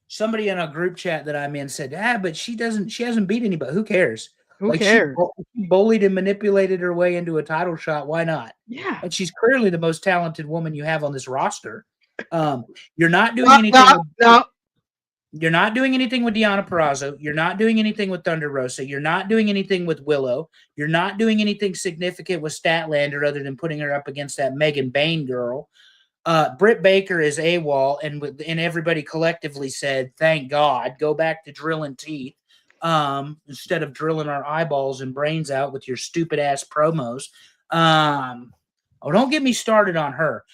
somebody in a group chat that I'm in said, but she hasn't beat anybody. Who cares? Who Like, cares? She bullied and manipulated her way into a title shot. Why not? Yeah. And she's clearly the most talented woman you have on this roster. You're not doing No, anything. no. You're not doing anything with Deonna Purrazzo. You're not doing anything with Thunder Rosa. You're not doing anything with Willow. You're not doing anything significant with Statlander other than putting her up against that Megan Bain girl. Britt Baker is AWOL, and everybody collectively said, thank God, go back to drilling teeth instead of drilling our eyeballs and brains out with your stupid-ass promos. Don't get me started on her.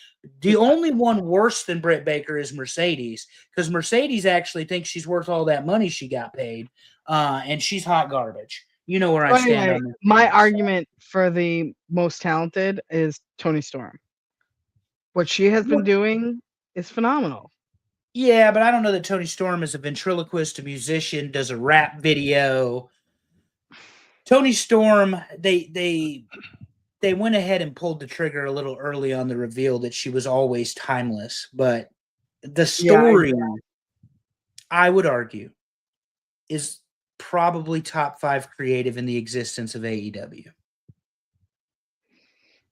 The only one worse than Britt Baker is Mercedes, because Mercedes actually thinks she's worth all that money she got paid, and she's hot garbage. You know where I stand Anyway, on that. my argument for the most talented is Toni Storm. What she has been doing is phenomenal. Yeah, but I don't know that Toni Storm is a ventriloquist, a musician, does a rap video. Toni Storm, they went ahead and pulled the trigger a little early on the reveal that she was always timeless. But the story, I would argue, is probably top 5 creative in the existence of AEW.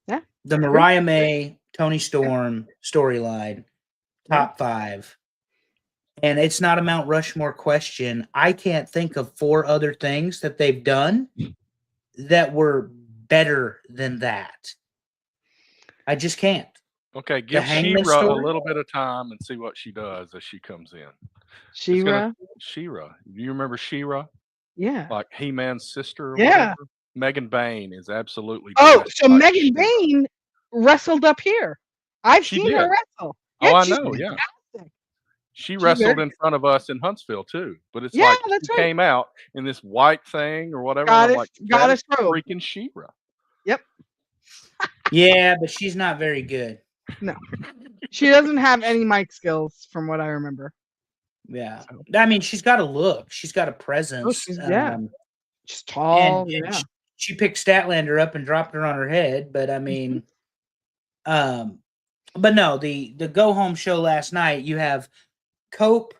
Yeah. The Mariah May, Toni Storm storyline, top 5. And it's not a Mount Rushmore question. I can't think of 4 other things that they've done that were better than that. I just can't. Okay, give Hangman She-Ra a story? little bit of time and see what she does as she comes in. She-Ra? She-Ra. Do you remember She-Ra? Yeah. Like He-Man's sister or Yeah. whatever? Megan Bain is absolutely Oh, dressed so like Megan She-Ra. Bain wrestled up here. I've She seen her did. wrestle. Oh, I she's know, yeah. fantastic. She She's wrestled very in front of us in Huntsville too. But it's Yeah, like that's she right. came out in this white thing or whatever. and I'm like, that Goddess is robe. freaking She-Ra. Yeah, but she's not very good. No. She doesn't have any mic skills from what I remember. Yeah. I mean, she's got a look. She's got a presence. she's- yeah. She's tall. And Yeah. she picked Statlander up and dropped her on her head. But I mean, but no, the go home show last night, you have Cope,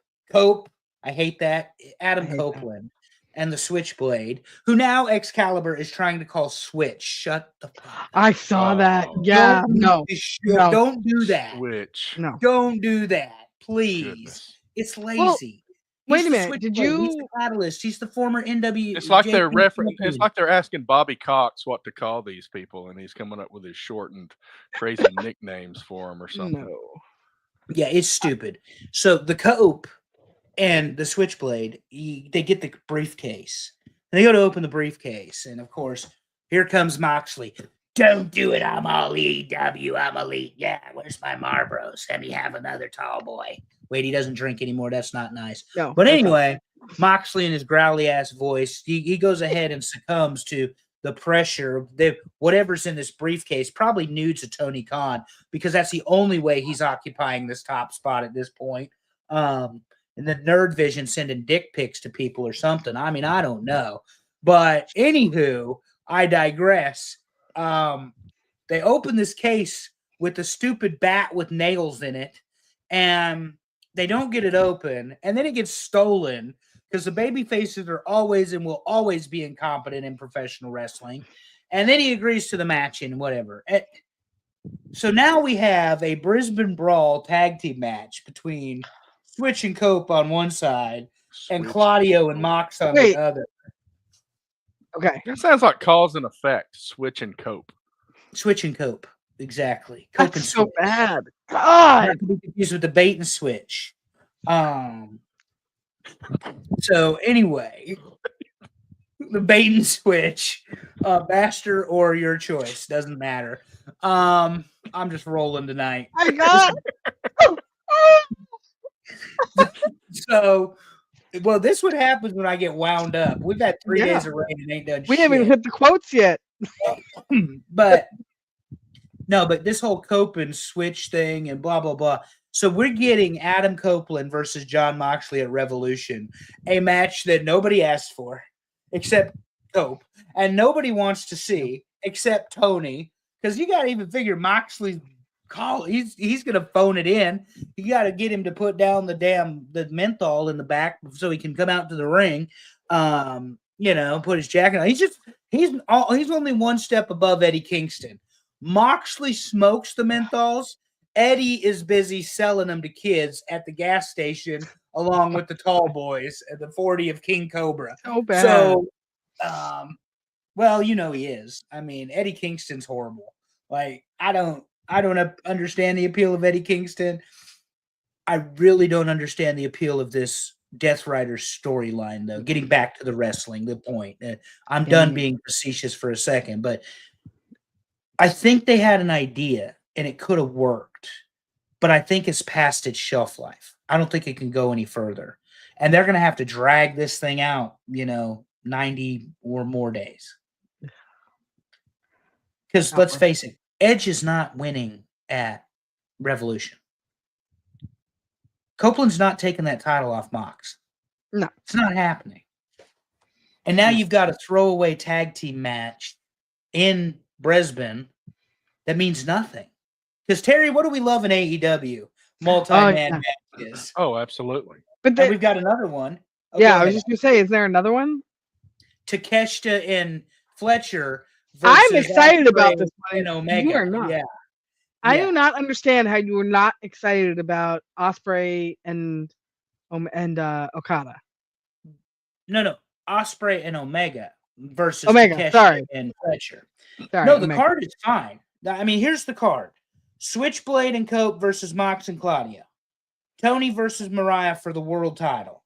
I hate that, Adam I hate Copeland, and the Switchblade, who now Excalibur is trying to call Switch. Shut the fuck up. I saw that. Oh. Yeah. Don't do No. this shit. No. Don't do that. Switch. No. Don't do that, please. Goodness. It's lazy. wait He's a the minute, did Switchblade. He's you- the Catalyst? He's the former NW. It's like they're champion. It's like they're asking Bobby Cox what to call these people, and he's coming up with his shortened, crazy nicknames for them or something. No. Yeah, it's stupid. So the Cope and the Switchblade, they get the briefcase. And they go to open the briefcase, and of course, here comes Moxley. Don't do it. I'm all EW. I'm elite. Yeah, where's my Marlboros? Let me have another tall boy. Wait, he doesn't drink anymore. That's not nice. No. But that's not- anyway, Moxley in his growly ass voice, he goes ahead and succumbs to the pressure of whatever's in this briefcase, probably nudes of Tony Khan, because that's the only way he's occupying this top spot at this point. And the Nerd Vision sending dick pics to people or something. I mean, I don't know. But anywho, I digress. They open this case with the stupid bat with nails in it, and they don't get it open, and then it gets stolen because the baby faces are always and will always be incompetent in professional wrestling. And then he agrees to the match and whatever. So now we have a Brisbane Brawl tag team match between Switch and Cope on one side and Switch. Claudio and Mox on Wait. the other. Okay. That sounds like cause and effect. Switch and Cope. Switch and Cope. Exactly. Cope and That's so Switch. bad. God. Not to be confused with the bait and switch. So anyway, the bait and switch, master or your choice, doesn't matter. I'm just rolling tonight. My God. So, well, this would happen when I get wound up. We've had 3 Yeah. days of rain and ain't done We shit. haven't hit the quotes yet. But no, but this whole Cope and Switch thing and blah blah blah. So we're getting Adam Copeland versus John Moxley at Revolution, a match that nobody asked for except Cope, and nobody wants to see except Tony, because you got to even figure Moxley's call. He's gonna phone it in. You got to get him to put down the menthol in the back so he can come out to the ring. Put his jacket on. He's only one step above Eddie Kingston. Moxley smokes the menthols. Eddie is busy selling them to kids at the gas station along with the Tall Boys and the 40 of King Cobra. So bad. So, well, you know he is. I mean, Eddie Kingston's horrible. Like, I don't understand the appeal of Eddie Kingston. I really don't understand the appeal of this Death Rider storyline, though. Getting back to the wrestling, the point. I'm done being facetious for a second, but I think they had an idea and it could have worked, but I think it's past its shelf life. I don't think it can go any further. And they're going to have to drag this thing out, 90 or more days. Because let's face it, Edge is not winning at Revolution. Copeland's not taking that title off Mox. No. It's not happening. And now you've got a throwaway tag team match in Brisbane that means nothing. Because, Terry, what do we love in AEW? Multi-man matches. Oh, absolutely. But And we've got another one. Oh, yeah, go I was ahead. just going to say, is there another one? Takeshita and Fletcher. I'm versus excited about Ospreay this one. and Omega. You are not. Yeah. I Yeah. do not understand how you were not excited about Ospreay and Okada. No. Ospreay and Omega versus Omega, Takeshita sorry. and Fletcher. Sorry, No, the Omega. card is fine. I mean, here's the card. Switchblade and Cope versus Mox and Claudia. Tony versus Mariah for the world title.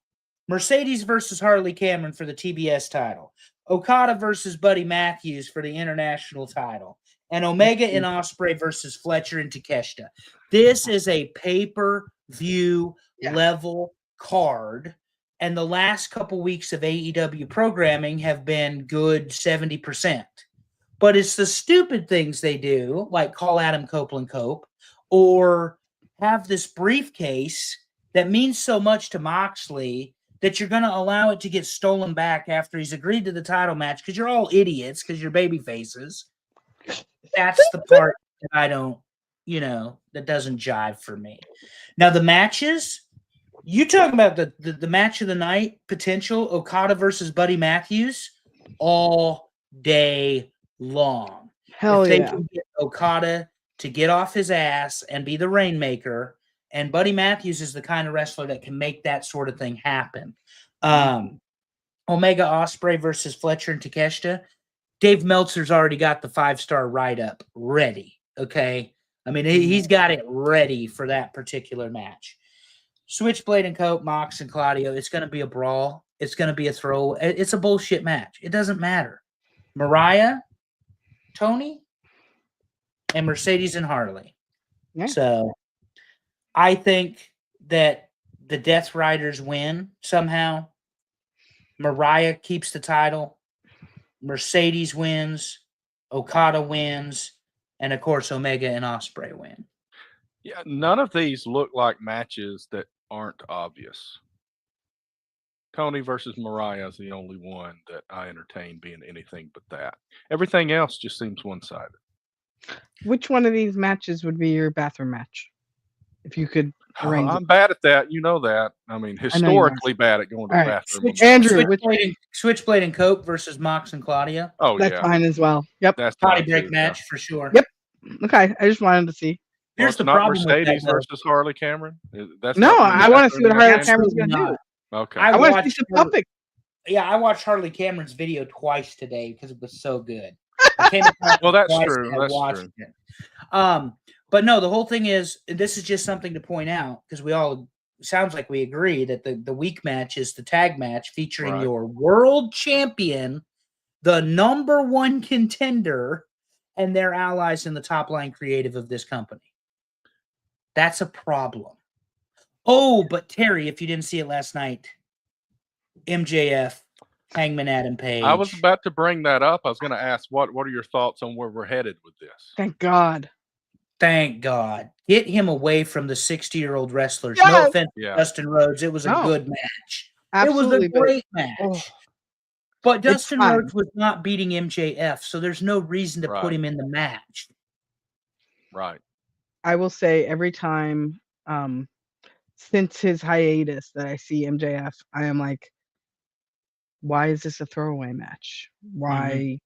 Mercedes versus Harley Cameron for the TBS title. Okada versus Buddy Matthews for the international title. And Omega and Ospreay versus Fletcher and Takeshita. This is a pay-per-view level card. And the last couple weeks of AEW programming have been good 70%. But it's the stupid things they do, like call Adam Copeland Cope, or have this briefcase that means so much to Moxley that you're going to allow it to get stolen back after he's agreed to the title match because you're all idiots because you're baby faces. That's the part that I don't, that doesn't jive for me. Now, the matches, you talking about the match of the night potential, Okada versus Buddy Matthews, all day long. Hell if they yeah. can get Okada to get off his ass and be the Rainmaker, and Buddy Matthews is the kind of wrestler that can make that sort of thing happen. Omega Ospreay versus Fletcher and Takeshita. Dave Meltzer's already got the 5-star write-up ready, okay? I mean, he's got it ready for that particular match. Switchblade and Cope, Mox and Claudio, it's going to be a brawl. It's going to be a throw. It's a bullshit match. It doesn't matter. Mariah, Tony, and Mercedes and Harley. Yeah. So I think that the Death Riders win somehow. Mariah keeps the title. Mercedes wins. Okada wins. And, of course, Omega and Ospreay win. Yeah, none of these look like matches that aren't obvious. Tony versus Mariah is the only one that I entertain being anything but that. Everything else just seems one-sided. Which one of these matches would be your bathroom match? If you could arrange I'm bad at that. You know that. I mean, you are. historically bad at going to the All right. bathroom. Andrew, Switchblade and Cope versus Mox and Claudia. Oh, that's yeah. fine as well. Yep. That's Body fine, break too, match for sure. Yep. Okay. I just wanted to see. Well, Here's it's the not problem with that, Mercedes though. versus Harley Cameron? That's No, not in the I want to see what bathroom Harley match? Cameron's going to Absolutely do. Okay. I I want to see watched some her- puppet. Yeah, I watched Harley Cameron's video twice today because it was so good. I came across Well, it that's twice true. and I That's watched true. it. But no, the whole thing is, this is just something to point out because we all sounds like we agree that the week match is the tag match featuring Right. your world champion, the number one contender, and their allies in the top line creative of this company. That's a problem. Oh, but Terry, if you didn't see it last night, MJF, Hangman Adam Page. I was about to bring that up. I was going to ask, what are your thoughts on where we're headed with this? Thank God. Thank God. Get him away from the 60-year-old wrestlers. No Yes. offense, Yeah. Dustin Rhodes. It was a No. good match. Absolutely. It was a great match. Oh, But It's Dustin fine. Rhodes was not beating MJF, so there's no reason to Right. put him in the match. Right. I will say every time since his hiatus that I see MJF, I am like, why is this a throwaway match? Why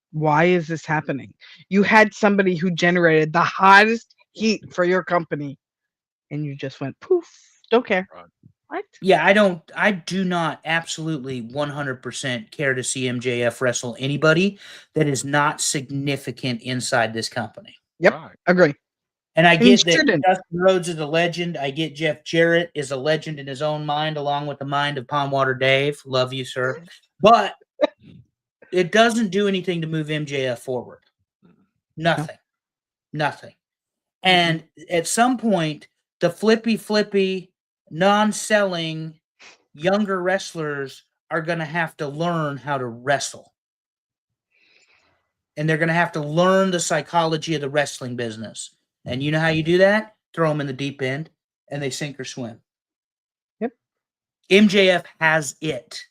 is this happening? You had somebody who generated the hottest heat for your company and you just went poof, don't care. Right. What? Yeah, I do not absolutely 100% care to see MJF wrestle anybody that is not significant inside this company. Yep. Right. Agree. And I He get that shouldn't. Dustin Rhodes is a legend. I get Jeff Jarrett is a legend in his own mind, along with the mind of Pondwater Dave. Love you, sir. But it doesn't do anything to move MJF forward. Nothing. Nothing. And at some point, the flippy, non-selling younger wrestlers are going to have to learn how to wrestle. And they're going to have to learn the psychology of the wrestling business. And you know how you do that? Throw them in the deep end and they sink or swim. Yep. MJF has it.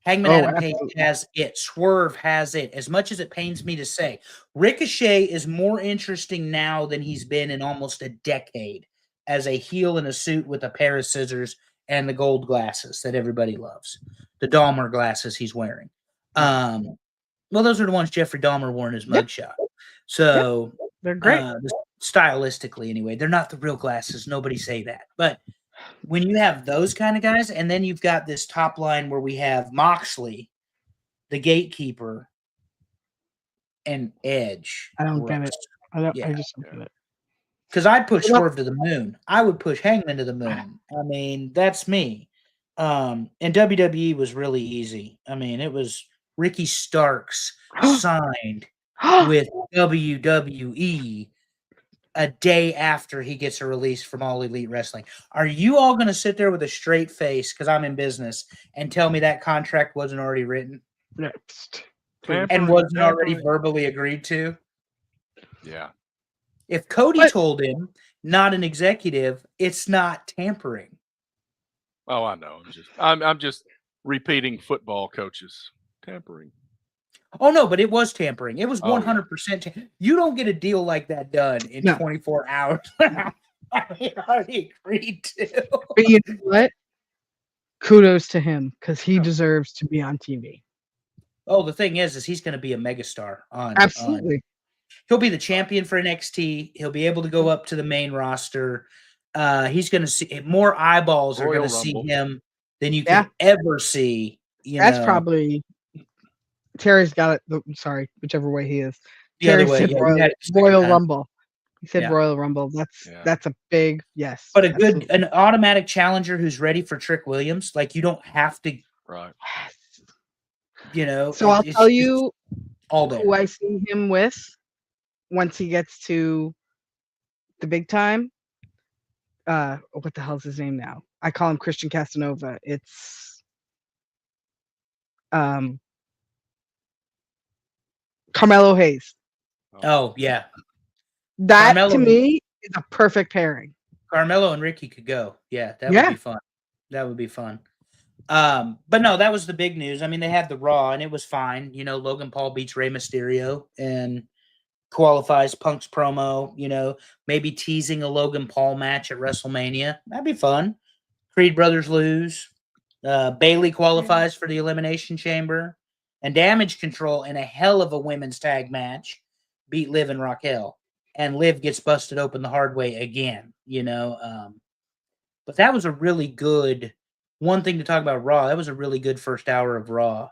Hangman Adam Page absolutely. has it. Swerve has it. As much as it pains me to say, Ricochet is more interesting now than he's been in almost a decade as a heel in a suit with a pair of scissors and the gold glasses that everybody loves. The Dahmer glasses he's wearing. Well, those are the ones Jeffrey Dahmer wore in his mugshot. So They're great. stylistically, anyway, they're not the real glasses. Nobody say that. But when you have those kind of guys, and then you've got this top line where we have Moxley, the Gatekeeper, and Edge. I don't get it. I Yeah. just don't get it. Because I'd push Swerve to the moon. I would push Hangman to the moon. I mean, that's me. And WWE was really easy. I mean, it was Ricky Starks signed with WWE a day after he gets a release from All Elite Wrestling. Are you all going to sit there with a straight face, because I'm in business, and tell me that contract wasn't already written? Next. And wasn't already verbally agreed to? Yeah. If Cody told him, not an executive, it's not tampering. Oh, I know. I'm just repeating football coaches. Tampering. Oh, no, but it was tampering. It was Oh, yeah. 100%. You don't get a deal like that done in 24 hours. I already agreed to. But you know what? Kudos to him, because he deserves to be on TV. Oh, the thing is he's going to be a megastar on. Absolutely. He'll be the champion for NXT. He'll be able to go up to the main roster. He's going to see more eyeballs are going to see him than you can ever see. That's probably Terry's got it. Sorry, whichever way he is. The Terry other way, said Royal Rumble. He said Royal Rumble. That's a big yes. But an automatic challenger who's ready for Trick Williams. Like, you don't have to. Right. You know. So I'll tell you all day who I see him with once he gets to the big time. What the hell's his name now? I call him Christian Casanova. It's Carmelo Hayes. Oh yeah. That Carmelo, to me is a perfect pairing. Carmelo and Ricky could go. Yeah, that would be fun. That would be fun. But no, that was the big news. I mean, they had the Raw and it was fine. You know, Logan Paul beats Rey Mysterio and qualifies Punk's promo, you know, maybe teasing a Logan Paul match at WrestleMania. That'd be fun. Creed brothers lose. Bailey qualifies for the Elimination Chamber. And Damage Control in a hell of a women's tag match beat Liv and Raquel. And Liv gets busted open the hard way again, you know. But that was a really good one thing to talk about Raw. That was a really good first hour of Raw.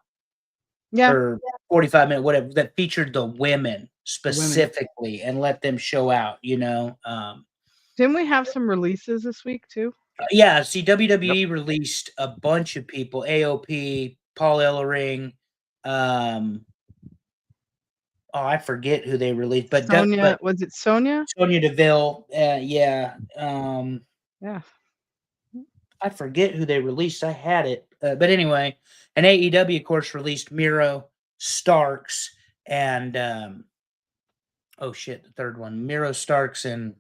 Yeah. Or 45 minute, whatever, that featured the women specifically and let them show out, you know. Didn't we have some releases this week too? Yeah, see, WWE released a bunch of people. AOP, Paul Ellering, I forget who they released, but Sonya, was it Sonya? Sonya Deville, yeah. Yeah. I forget who they released. I had it. But anyway, and AEW, of course, released Miro, Starks, and the third one. Miro, Starks, and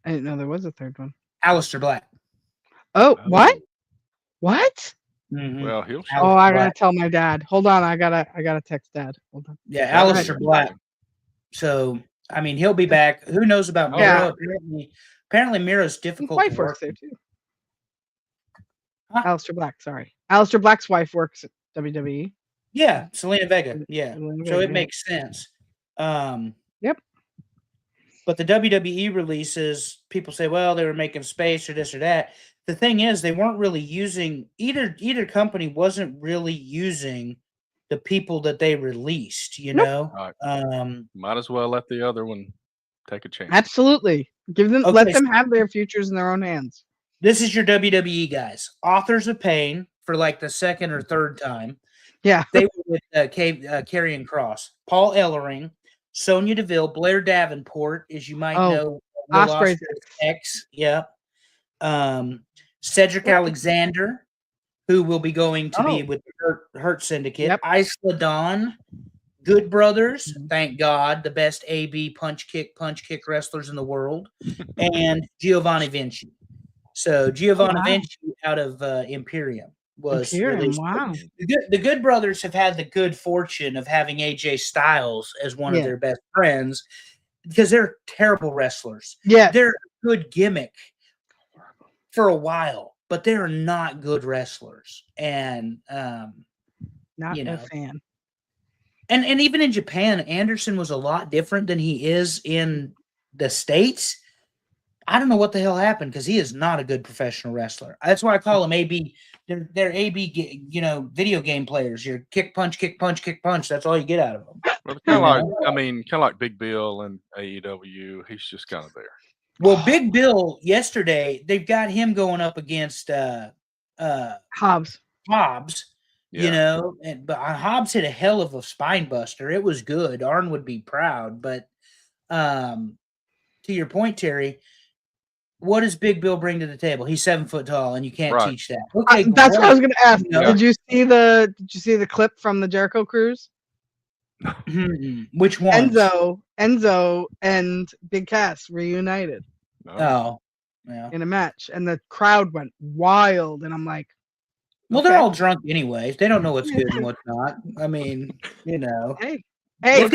I didn't know there was a third one. Aleister Black. Oh, what? What? Mm-hmm. Well, he'll show. Oh, I gotta tell my dad. Hold on, I gotta text Dad. Hold on. Yeah, Aleister Black. So I mean, he'll be back. Who knows about Miro? Yeah. Apparently Miro's difficult. His wife works there too. Huh? Aleister Black, sorry. Aleister Black's wife works at WWE. Yeah, Selena Vega. Yeah. So it makes sense. Yep. But the WWE releases, people say, well, they were making space or this or that. the thing is, they weren't really using either company wasn't really using the people that they released. You Nope. know, Right. Might as well let the other one take a chance. Absolutely. Give them, Okay, let them so- have their futures in their own hands. This is your WWE guys. Authors of Pain for like the second or third time. Yeah. They were with Karrion Cross, Paul Ellering, Sonya Deville, Blair Davenport, as you might Oh, know, Will Ospreay's Ospreay's ex. Yeah. Cedric Alexander, who will be going to be Oh. with the Hurt Syndicate. Yep. Isla Dawn, Good Brothers, Mhm. thank God, the best AB punch kick wrestlers in the world, and Giovanni Vinci. So Giovanni wow. Vinci out of Imperium was Imperium, released. wow. The Good Brothers have had the good fortune of having AJ Styles as one of Yeah. their best friends because they're terrible wrestlers. Yeah. They're a good gimmick for a while, but they're not good wrestlers. And Not you a know, fan. and even in Japan, Anderson was a lot different than he is in the States. I don't know what the hell happened because he is not a good professional wrestler. That's why I call him AB. They're AB, video game players. You're kick, punch, kick, punch, kick, punch. That's all you get out of them. Well, kind of kind of like Big Bill and AEW. He's just kind of there. Well, Big Bill yesterday, they've got him going up against Hobbs. Hobbs. Yeah. But Hobbs hit a hell of a spine buster. It was good. Arn would be proud. But to your point, Terry, what does Big Bill bring to the table? He's 7 foot tall, and you can't Right. teach that. Okay, That's what I was going to ask. Yeah. Did you see the clip from the Jericho Cruise? Which one? Enzo and Big Cass reunited No. Oh, yeah. in a match, and the crowd went wild. And I'm like, Well, okay. they're all drunk anyways. They don't know what's good and what's not. I mean, hey, Look at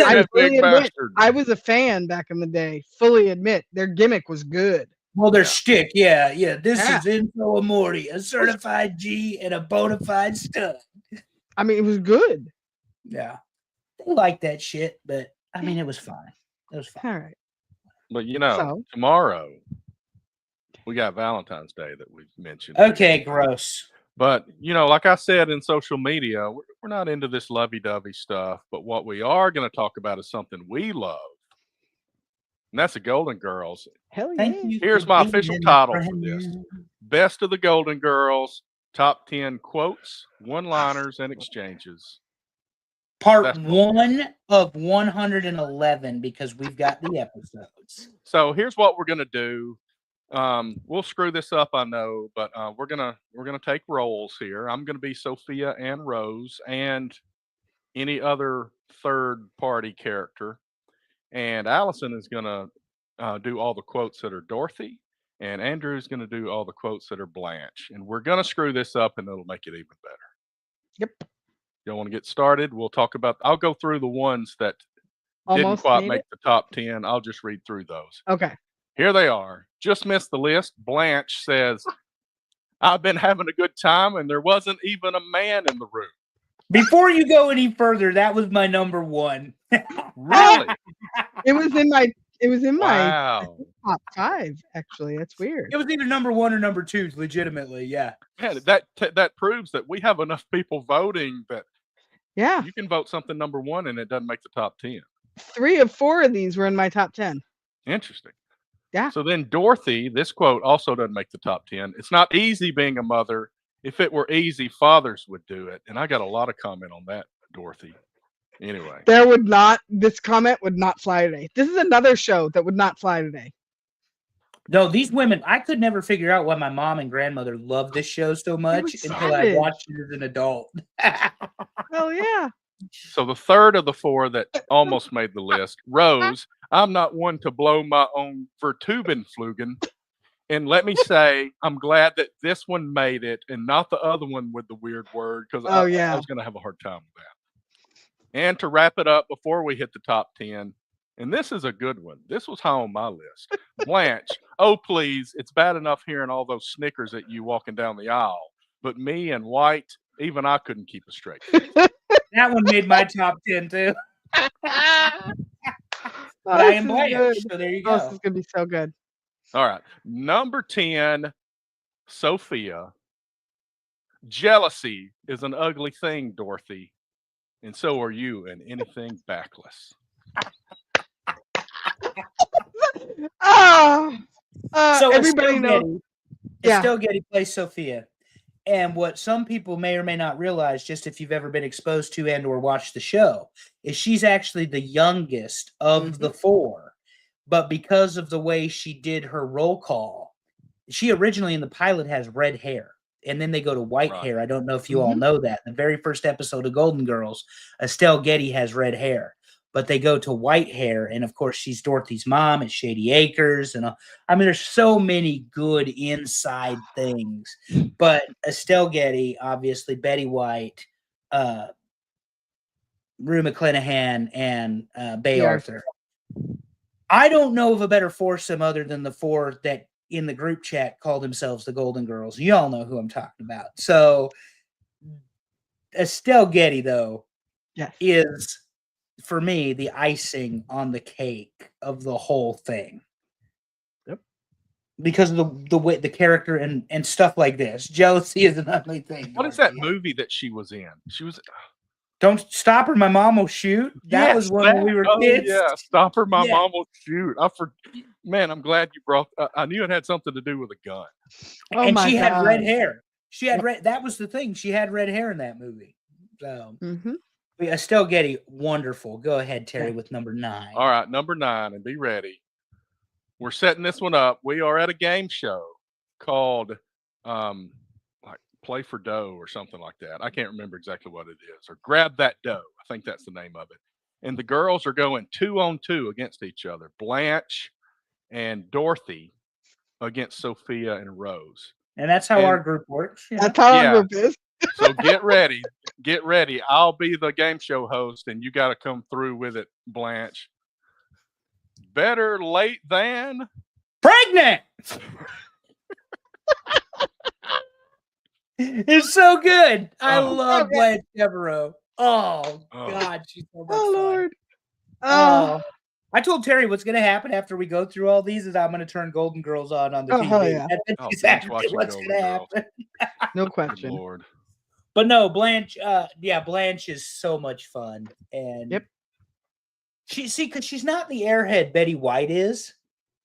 I that fully big admit, bastard. I was a fan back in the day. Fully admit their gimmick was good. Well, their shtick, yeah. This Yeah. is Enzo Amore, a certified G and a bona fide stud. I mean, it was good. Yeah, they like that shit, but I mean, it was fine. It was fine. All right. But So? tomorrow we got Valentine's Day that we've mentioned. Okay, gross. But like I said in social media, we're not into this lovey-dovey stuff. But what we are going to talk about is something we love, and that's the Golden Girls. Hell yeah. Thank you. Here's for my being official in title my for this. friend. Best of the Golden Girls, top 10 quotes, one-liners, and exchanges. Part That's what- 1 of 111 because we've got the episodes. So here's what we're gonna do. We'll screw this up, I know, but we're gonna take roles here. I'm gonna be Sophia and Rose and any other third party character, and Allison is gonna do all the quotes that are Dorothy, and Andrew's gonna do all the quotes that are Blanche, and we're gonna screw this up, and it'll make it even better. Yep. Y'all want to get started? We'll talk about. I'll go through the ones that didn't Almost quite made make it? the top 10. I'll just read through those. Okay. Here they are. Just missed the list. Blanche says, I've been having a good time, and there wasn't even a man in the room. Before you go any further, that was my number 1. Really? It was in my Wow. top 5, actually. That's weird. It was either number 1 or number 2, legitimately, yeah. Man, that proves that we have enough people voting that Yeah. you can vote something number 1 and it doesn't make the top 10. 3 of 4 of these were in my top 10. Interesting. Yeah. So then Dorothy, this quote also doesn't make the top 10. It's not easy being a mother. If it were easy, fathers would do it. And I got a lot of comment on that, Dorothy. Anyway. This comment would not fly today. This is another show that would not fly today. No, these women, I could never figure out why my mom and grandmother loved this show so much was until I savage. watched it as an adult. Hell yeah. So the third of the 4 that almost made the list, Rose, I'm not one to blow my own Vertubenflugen. And let me say, I'm glad that this one made it and not the other one with the weird word, because I was going to have a hard time with that. And to wrap it up before we hit the top 10, and this is a good one. This was high on my list. Blanche, oh, please, it's bad enough hearing all those snickers at you walking down the aisle. But me and White, even I couldn't keep a straight face. That one made my top 10 too. But I am Blanche, so there you Oh, this go. is gonna be so good. All right. Number 10, Sophia. Jealousy is an ugly thing, Dorothy, and so are you and anything backless. Oh, So everybody knows. Yeah. Estelle Getty plays Sophia. And what some people may or may not realize, just if you've ever been exposed to and or watched the show, is she's actually the youngest of the four. But because of the way she did her roll call, she originally in the pilot has red hair. And then they go to white Right. hair. I don't know if you all know that. The very first episode of Golden Girls, Estelle Getty has red hair. But they go to white hair, and of course, she's Dorothy's mom at Shady Acres, and I mean, there's so many good inside things. But Estelle Getty, obviously, Betty White, Rue McClanahan, and Bay Arthur. I don't know of a better foursome other than the four that in the group chat call themselves the Golden Girls. You all know who I'm talking about. So Estelle Getty, though, is for me the icing on the cake of the whole thing. Yep. Because of the way the character and stuff like this. Jealousy is an ugly thing. What is that movie that she was in? She was Don't Stop Her, My Mom Will Shoot. That was when we were kids. Yeah, Stop Her, My Mom Will Shoot. Man, I'm glad you brought. I knew it had something to do with a gun. Oh and my she God. had red hair. She had red. That was the thing. She had red hair in that movie. So Estelle Getty, wonderful. Go ahead, Terry, with number 9. All right, number 9, and be ready. We're setting this one up. We are at a game show called like Play for Dough or something like that. I can't remember exactly what it is. Or Grab That Dough. I think that's the name of it. And the girls are going 2-on-2 against each other. Blanche and Dorothy against Sophia and Rose. And that's how our group works. That's how our group is. So get ready. Get ready. I'll be the game show host, and you got to come through with it, Blanche. Better late than pregnant. It's so good. I love Blanche Devereaux. Oh God, she's so much fun. Lord. I told Terry what's going to happen after we go through all these is I'm going to turn Golden Girls on the TV. Yeah. That's exactly what's going to happen. No question. Lord. But no, Blanche. Blanche is so much fun, and because she's not the airhead Betty White is,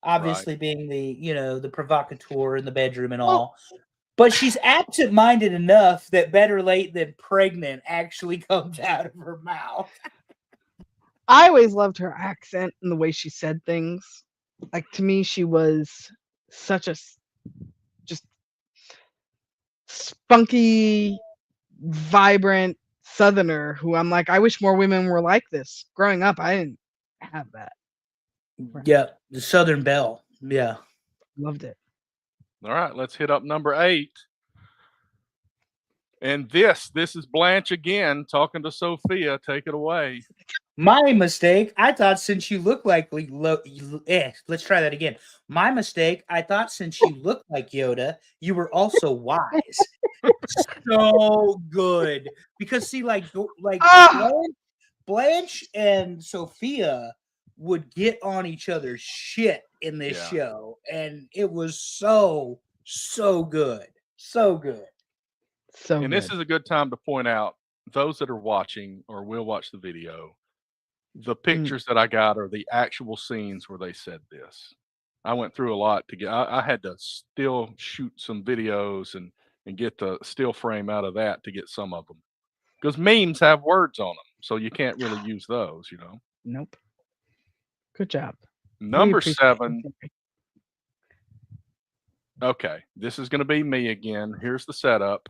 obviously being the provocateur in the bedroom and all. But she's absent-minded enough that better late than pregnant actually comes out of her mouth. I always loved her accent and the way she said things. Like, to me, she was such a just spunky, vibrant Southerner who I'm like, I wish more women were like this. Growing up, I didn't have that. Yeah, the Southern Belle. Yeah. Loved it. All right, let's hit up number 8. And this is Blanche again talking to Sophia. Take it away. My mistake. I thought since you look like let's try that again. My mistake. I thought since you look like Yoda, you were also wise. So good because see, Blanche and Sophia would get on each other's shit in this show, and it was so good, so good. And this is a good time to point out those that are watching or will watch the video. The pictures that I got are the actual scenes where they said this. I went through a lot to get. I had to still shoot some videos and get the still frame out of that to get some of them because memes have words on them, so you can't really use those. Nope. Good job. Number 7. Okay, this is going to be me again. Here's the setup.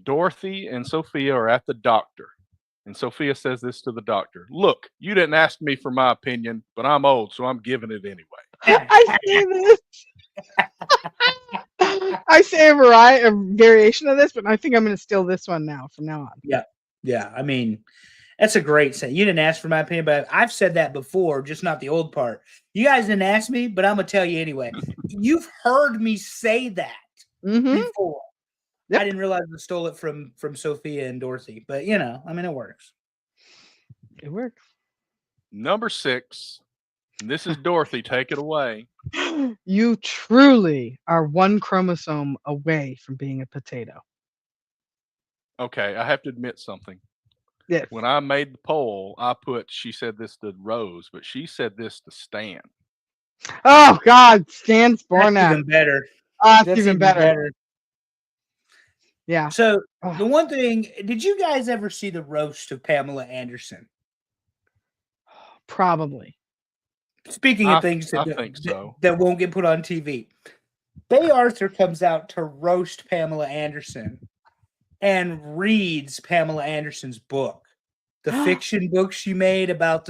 Dorothy and Sophia are at the doctor. And Sophia says this to the doctor. Look, you didn't ask me for my opinion, but I'm old, so I'm giving it anyway. I say this. I say a variation of this, but I think I'm going to steal this one now from now on. Yeah. Yeah. I mean, that's a great saying. You didn't ask for my opinion, but I've said that before, just not the old part. You guys didn't ask me, but I'm going to tell you anyway. You've heard me say that before. Yep. I didn't realize I stole it from Sophia and Dorothy, but I mean, it works. It works. Number 6, And this is Dorothy. Take it away. You truly are one chromosome away from being a potato. Okay, I have to admit something. Yes. When I made the poll, I put she said this to Rose, but she said this to Stan. Oh God, Stan That's Spornak. even better. That's That's even better. Yeah. So Oh, the one thing, did you guys ever see the roast of Pamela Anderson? probably. Speaking of things I that, think so. that won't get put on TV, Bay Arthur comes out to roast Pamela Anderson and reads Pamela Anderson's book, the fiction book she made about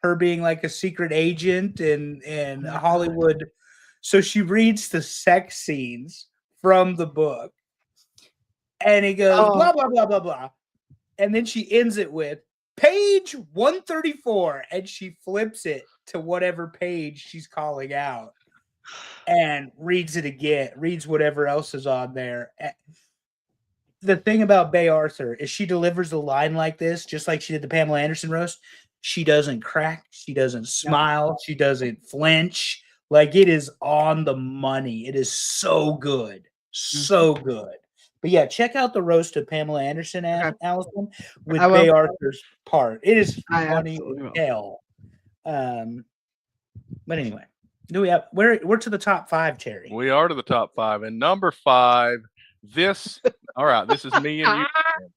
her being like a secret agent in Oh my God. Hollywood. So she reads the sex scenes from the book, and he goes Oh. blah blah blah blah blah, and then she ends it with page 134, and she flips it to whatever page she's calling out and reads it again, reads whatever else is on there. The thing about Bay Arthur is she delivers a line like this, just like she did the Pamela Anderson roast. She doesn't crack, she doesn't smile, she doesn't flinch. Like, it is on the money. It is so good. So good. But yeah, check out the roast of Pamela Anderson, Allison, with I will. Bay Arthur's part. It is I funny absolutely will. as hell. But anyway, we're to the top 5, Cherry. We are to the top 5. And number 5, all right, this is me and you.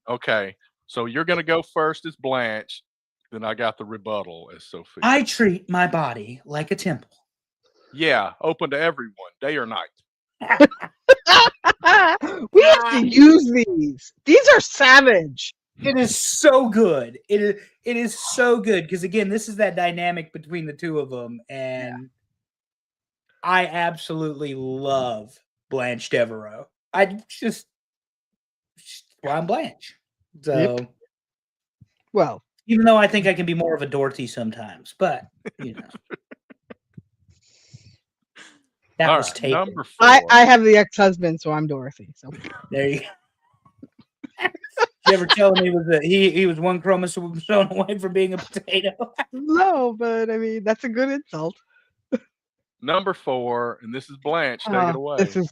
Okay. So you're gonna go first as Blanche. Then I got the rebuttal as Sophia. I treat my body like a temple. Yeah, open to everyone, day or night. We have to use these. These are savage. It is so good. It is so good because, again, this is that dynamic between the two of them, and I absolutely love Blanche Devereaux. Well, I'm Blanche. So, Well, even though I think I can be more of a Dorothy sometimes, but you know, that All was right, taken. number 4. I have the ex-husband, so I'm Dorothy. So There you go. You ever tell him he was one chromosome away from being a potato? no, but I mean that's a good insult. Number 4, and this is Blanche. Take it away. This is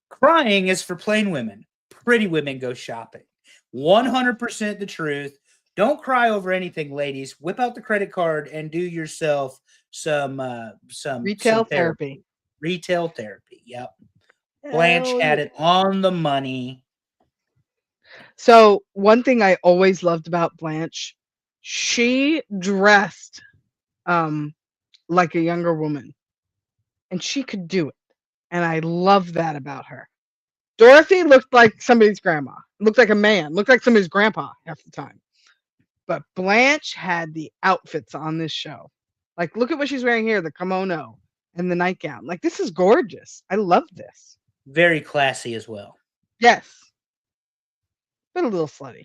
Crying is for plain women. Pretty women go shopping. 100% the truth. Don't cry over anything, ladies. Whip out the credit card and do yourself some retail therapy. Retail therapy. Yep. Blanche had it on the money. So one thing I always loved about Blanche, she dressed like a younger woman, and she could do it, and I love that about her. Dorothy looked like somebody's grandma, looked like a man, looked like somebody's grandpa half the time. But Blanche had the outfits on this show. Like, look at what she's wearing here, the kimono and the nightgown. Like, this is gorgeous. I love this. Very classy as well. Yes. But a little slutty.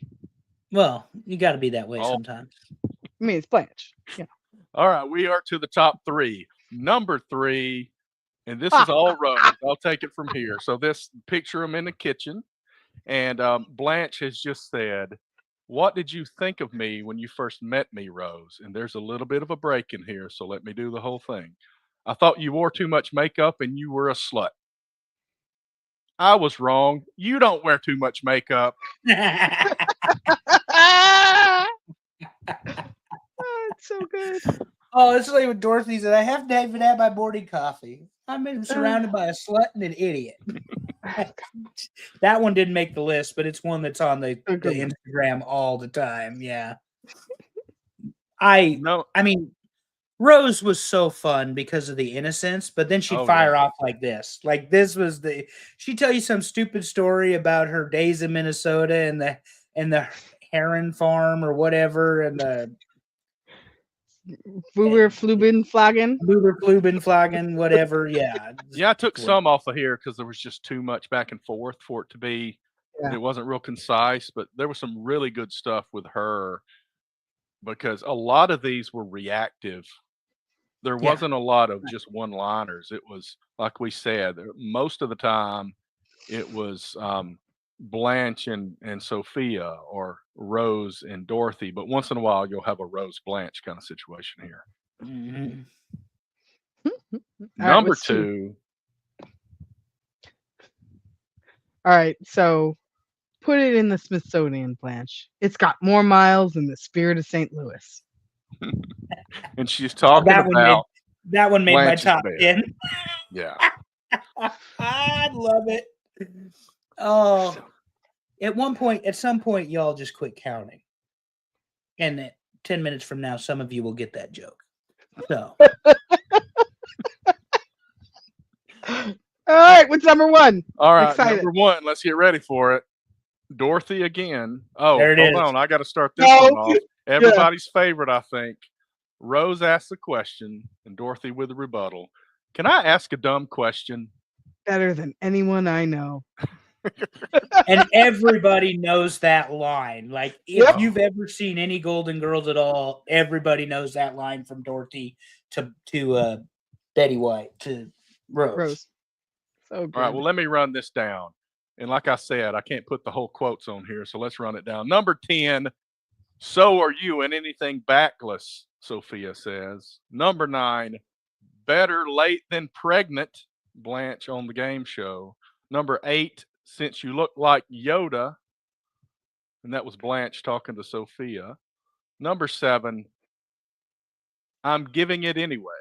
Well, you got to be that way sometimes. I mean, it's Blanche. Yeah. All right, we are to the top 3. Number 3, and this is all Rose. I'll take it from here. So picture them in the kitchen, and Blanche has just said, "What did you think of me when you first met me, Rose?" And there's a little bit of a break in here, so let me do the whole thing. "I thought you wore too much makeup and you were a slut." "I was wrong. You don't wear too much makeup." It's so good. Oh, it's like with Dorothy said, I haven't even had my morning coffee. I've been surrounded by a slut and an idiot. That one didn't make the list, but it's one that's on the Instagram all the time. Yeah. I mean, Rose was so fun because of the innocence, but then she'd fire off like this. Like, this was she'd tell you some stupid story about her days in Minnesota and the heron farm or whatever, and the Flubenflagen, whatever. Yeah. Yeah, I took some off of here because there was just too much back and forth for it to be. Yeah. It wasn't real concise, but there was some really good stuff with her because a lot of these were reactive. There wasn't a lot of just one-liners. It was, like we said, most of the time it was Blanche and Sophia, or Rose and Dorothy, but once in a while you'll have a Rose Blanche kind of situation here. Mhm. All right, Number what's two? 2, All right, so put it in the Smithsonian, Blanche. It's got more miles than the Spirit of St. Louis. and she's Oh, talking about that one made my Blanche's top bed. 10. Yeah. I love it. Oh, at some point, y'all just quit counting. And that 10 minutes from now, some of you will get that joke. So, All right, what's number one? All right, Excited. number 1. Let's get ready for it. Dorothy again. Oh, There it hold is. on. I got to start this No. one off. Everybody's favorite, I think. Rose asks the question, and Dorothy with a rebuttal. Can I ask a dumb question? Better than anyone I know. and everybody knows that line. Like, if Yep. you've ever seen any Golden Girls at all, everybody knows that line from Dorothy to Betty White to Rose. Rose. So good. All right, well, let me run this down. And like I said, I can't put the whole quotes on here, so let's run it down. Number 10, so are you in anything backless, Sophia says. Number 9, better late than pregnant, Blanche on the game show. Number 8, since you look like Yoda, and that was Blanche talking to Sophia. Number 7, I'm giving it anyway.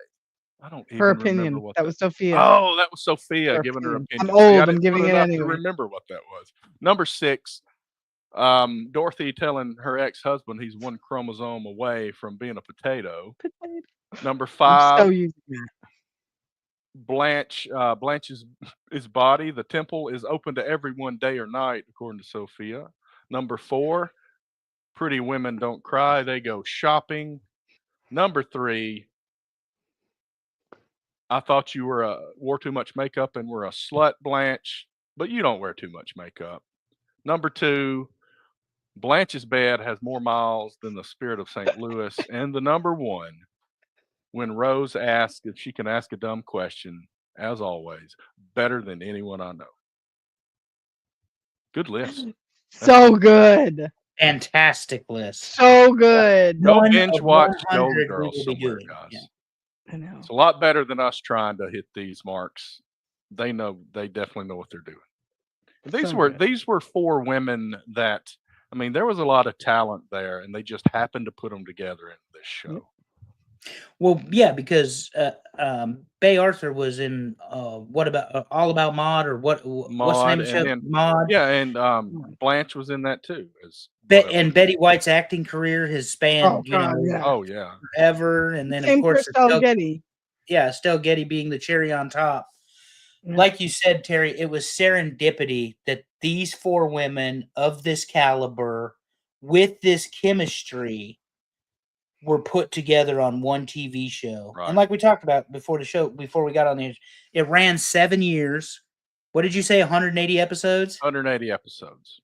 I don't even Her remember opinion. what That was Sophia. Oh, that was Sophia Her giving her opinion. opinion. I'm See, I old, I'm didn't giving put it enough to anyway. remember what that was. Number 6, Dorothy telling her ex-husband he's one chromosome away from being a potato. Number I'm 5, so using that. Blanche's his body, the temple is open to everyone day or night, according to Sophia. Number 4, pretty women don't cry, they go shopping. Number 3, I thought you wore too much makeup and were a slut, Blanche, but you don't wear too much makeup. Number 2, Blanche's bed has more miles than the Spirit of St. Louis. And the number 1, when Rose asks if she can ask a dumb question, as always, better than anyone I know. Good list. So good. Fantastic list. So good. Go One binge of watch 100 Golden we Girls will be somewhere, doing. guys. Yeah. I know. It's a lot better than us trying to hit these marks. They definitely know what they're doing. These were 4 women that, I mean, there was a lot of talent there, and they just happened to put them together in this show. Well, yeah, because Bay Arthur was in what about All About Maud, or what's the Maud, name of the and show? then Maud. yeah, and Blanche was in that too. And Betty White's acting career has spanned, yeah. Oh yeah, forever, and then Same of course Estelle Getty. Estelle Getty being the cherry on top. Yeah. Like you said, Terry, it was serendipity that these 4 women of this caliber, with this chemistry, were put together on one TV show. Right. And like we talked about before we got on the air, it ran 7 years. What did you say? 180 episodes? 180 episodes.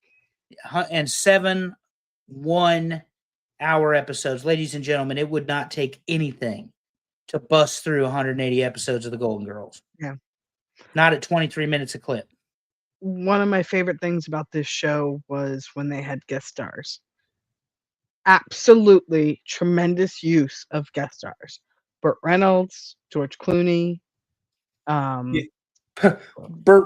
And 7 1-hour episodes. Ladies and gentlemen, it would not take anything to bust through 180 episodes of the Golden Girls. Yeah. Not at 23 minutes a clip. One of my favorite things about this show was when they had guest stars. Absolutely tremendous use of guest stars. Burt Reynolds, George Clooney. Burt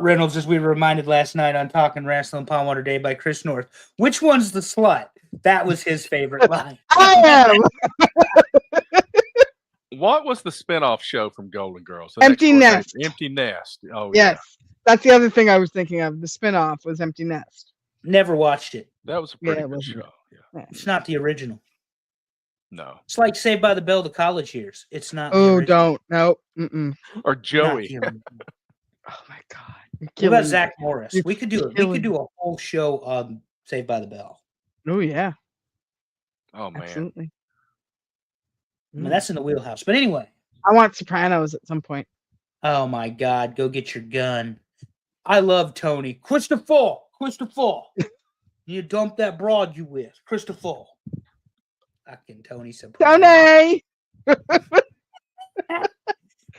Reynolds, as we were reminded last night on Talking Wrestling Palm Day by Chris North. Which one's the slut? That was his favorite line. I am. What was the spinoff show from Golden Girls? Empty Nest. Empty Nest. Oh yes. That's the other thing I was thinking of. The spinoff was Empty Nest. Never watched it. That was a pretty good show. Yeah. It's not the original. No. It's like Saved by the Bell, the college years. It's not. Oh, don't. No. Mm-mm. Or Joey. Oh my God. What about Zach Morris? You're We could do a whole show on Saved by the Bell. Oh yeah. Oh man. Absolutely. I mean, that's in the wheelhouse. But anyway. I want Sopranos at some point. Oh my God. Go get your gun. I love Tony. Christopher. You dump that broad you with. Christopher. Fucking Tony Soprano. Tony!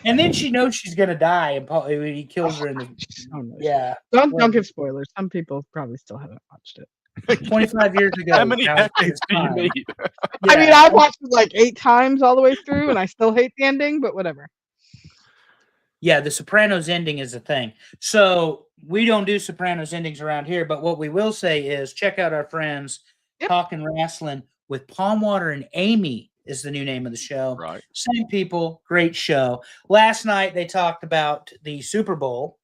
And then she knows she's gonna die, and he kills her in the. Yeah. Don't give spoilers. Some people probably still haven't watched it. 25 years ago. How many that was decades its do you time. need? I mean, Yeah. I've watched it like 8 times all the way through, and I still hate the ending, but whatever. Yeah, the Sopranos ending is a thing. So we don't do Sopranos endings around here, but what we will say is check out our friends Yep. Talking Wrestling with Palm Water and Amy is the new name of the show. Right. Same people, great show. Last night they talked about the Super Bowl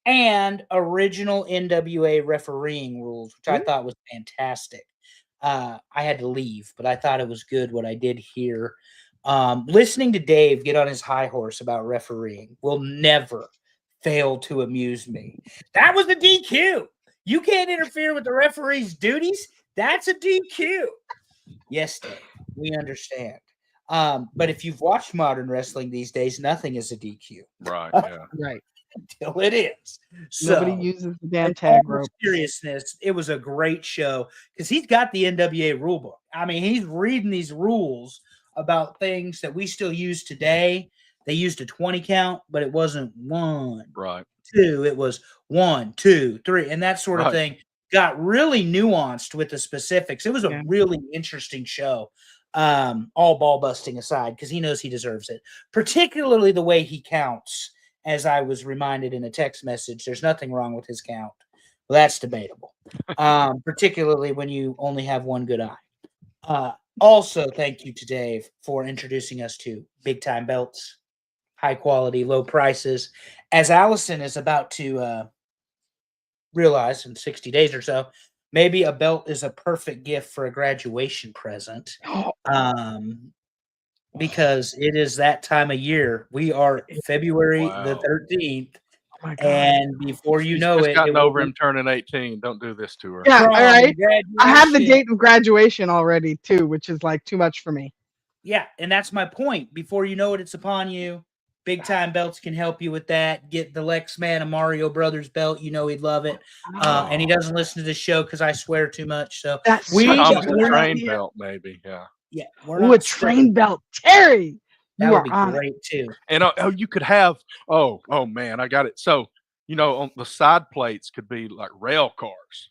and original NWA refereeing rules, which I Ooh. thought was fantastic. I had to leave, but I thought it was good what I did hear. Listening to Dave get on his high horse about refereeing will never fail to amuse me. That was the DQ. You can't interfere with the referee's duties. That's a DQ. Yes, Dave, we understand. But if you've watched modern wrestling these days, nothing is a DQ Right. Yeah. Right. until it is. So, Nobody uses the damn in tag all rope. seriousness, it was a great show because he's got the NWA rule book. I mean, he's reading these rules about things that we still use today. They used a 20 count, but it wasn't 1, Right. 2. It was 1, 2, 3, and that sort of Right. thing. Got really nuanced with the specifics. It was a Yeah. really interesting show. All ball busting aside, because he knows he deserves it, particularly the way he counts. As I was reminded in a text message, there's nothing wrong with his count. Well, that's debatable, particularly when you only have one good eye. Also, thank you to Dave for introducing us to big time belts, high quality, low prices. As Allison is about to realize in 60 days or so, maybe a belt is a perfect gift for a graduation present. Because it is that time of year. We are February the Wow. 13th, Oh my God. and before you She's know just it, gotten will over be him turning 18. Don't do this to her. Yeah, prom all right. and I have the graduation. date of graduation already too, which is like too much for me. Yeah, and that's my point. Before you know it, it's upon you. Big time belts can help you with that. Get the Lexman a Mario Brothers belt. You know he'd love it. And he doesn't listen to the show because I swear too much. So That's we such a Thomas good the we're not- Train idea. belt, maybe. Yeah. yeah, we're Ooh, not a train belt, Terry. That You would are be on it. great too. And you could have. Oh man, I got it. So on the side plates could be like rail cars,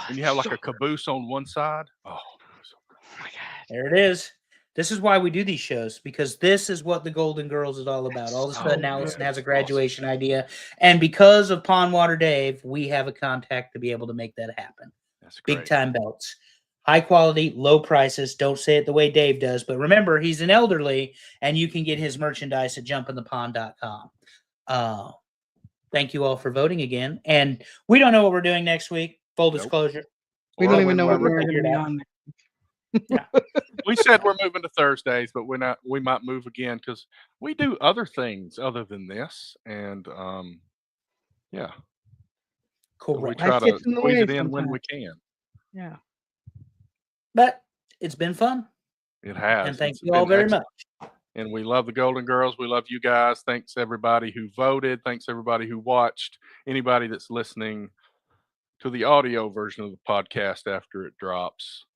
and you have like So a caboose on one side. Oh, so good. Oh my God. There it is. This is why we do these shows, because this is what the Golden Girls is all about. All of a so sudden, good. Allison has a Awesome. graduation idea. And because of Pondwater Dave, we have a contact to be able to make that happen. That's Big great. time belts. High quality, low prices. Don't say it the way Dave does. But remember, he's an elderly, and you can get his merchandise at jumpinthepond.com. Thank you all for voting again. And we don't know what we're doing next week. Full Nope. disclosure. We Well, don't even know what we're we're figured going to be out. on. We said we're moving to Thursdays, but we might move again because we do other things other than this, and yeah, so we Correct. try Life to gets in the squeeze way it in when we sometimes. can. Yeah. But it's been fun. It has. And thank It's you all been very excellent. much. And we love the Golden Girls. We love you guys. Thanks everybody who voted. Thanks everybody who watched. Anybody that's listening to the audio version of the podcast after it drops.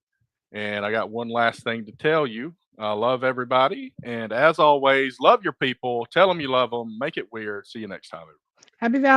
And I got one last thing to tell you. I love everybody. And as always, love your people. Tell them you love them. Make it weird. See you next time. Happy Valentine's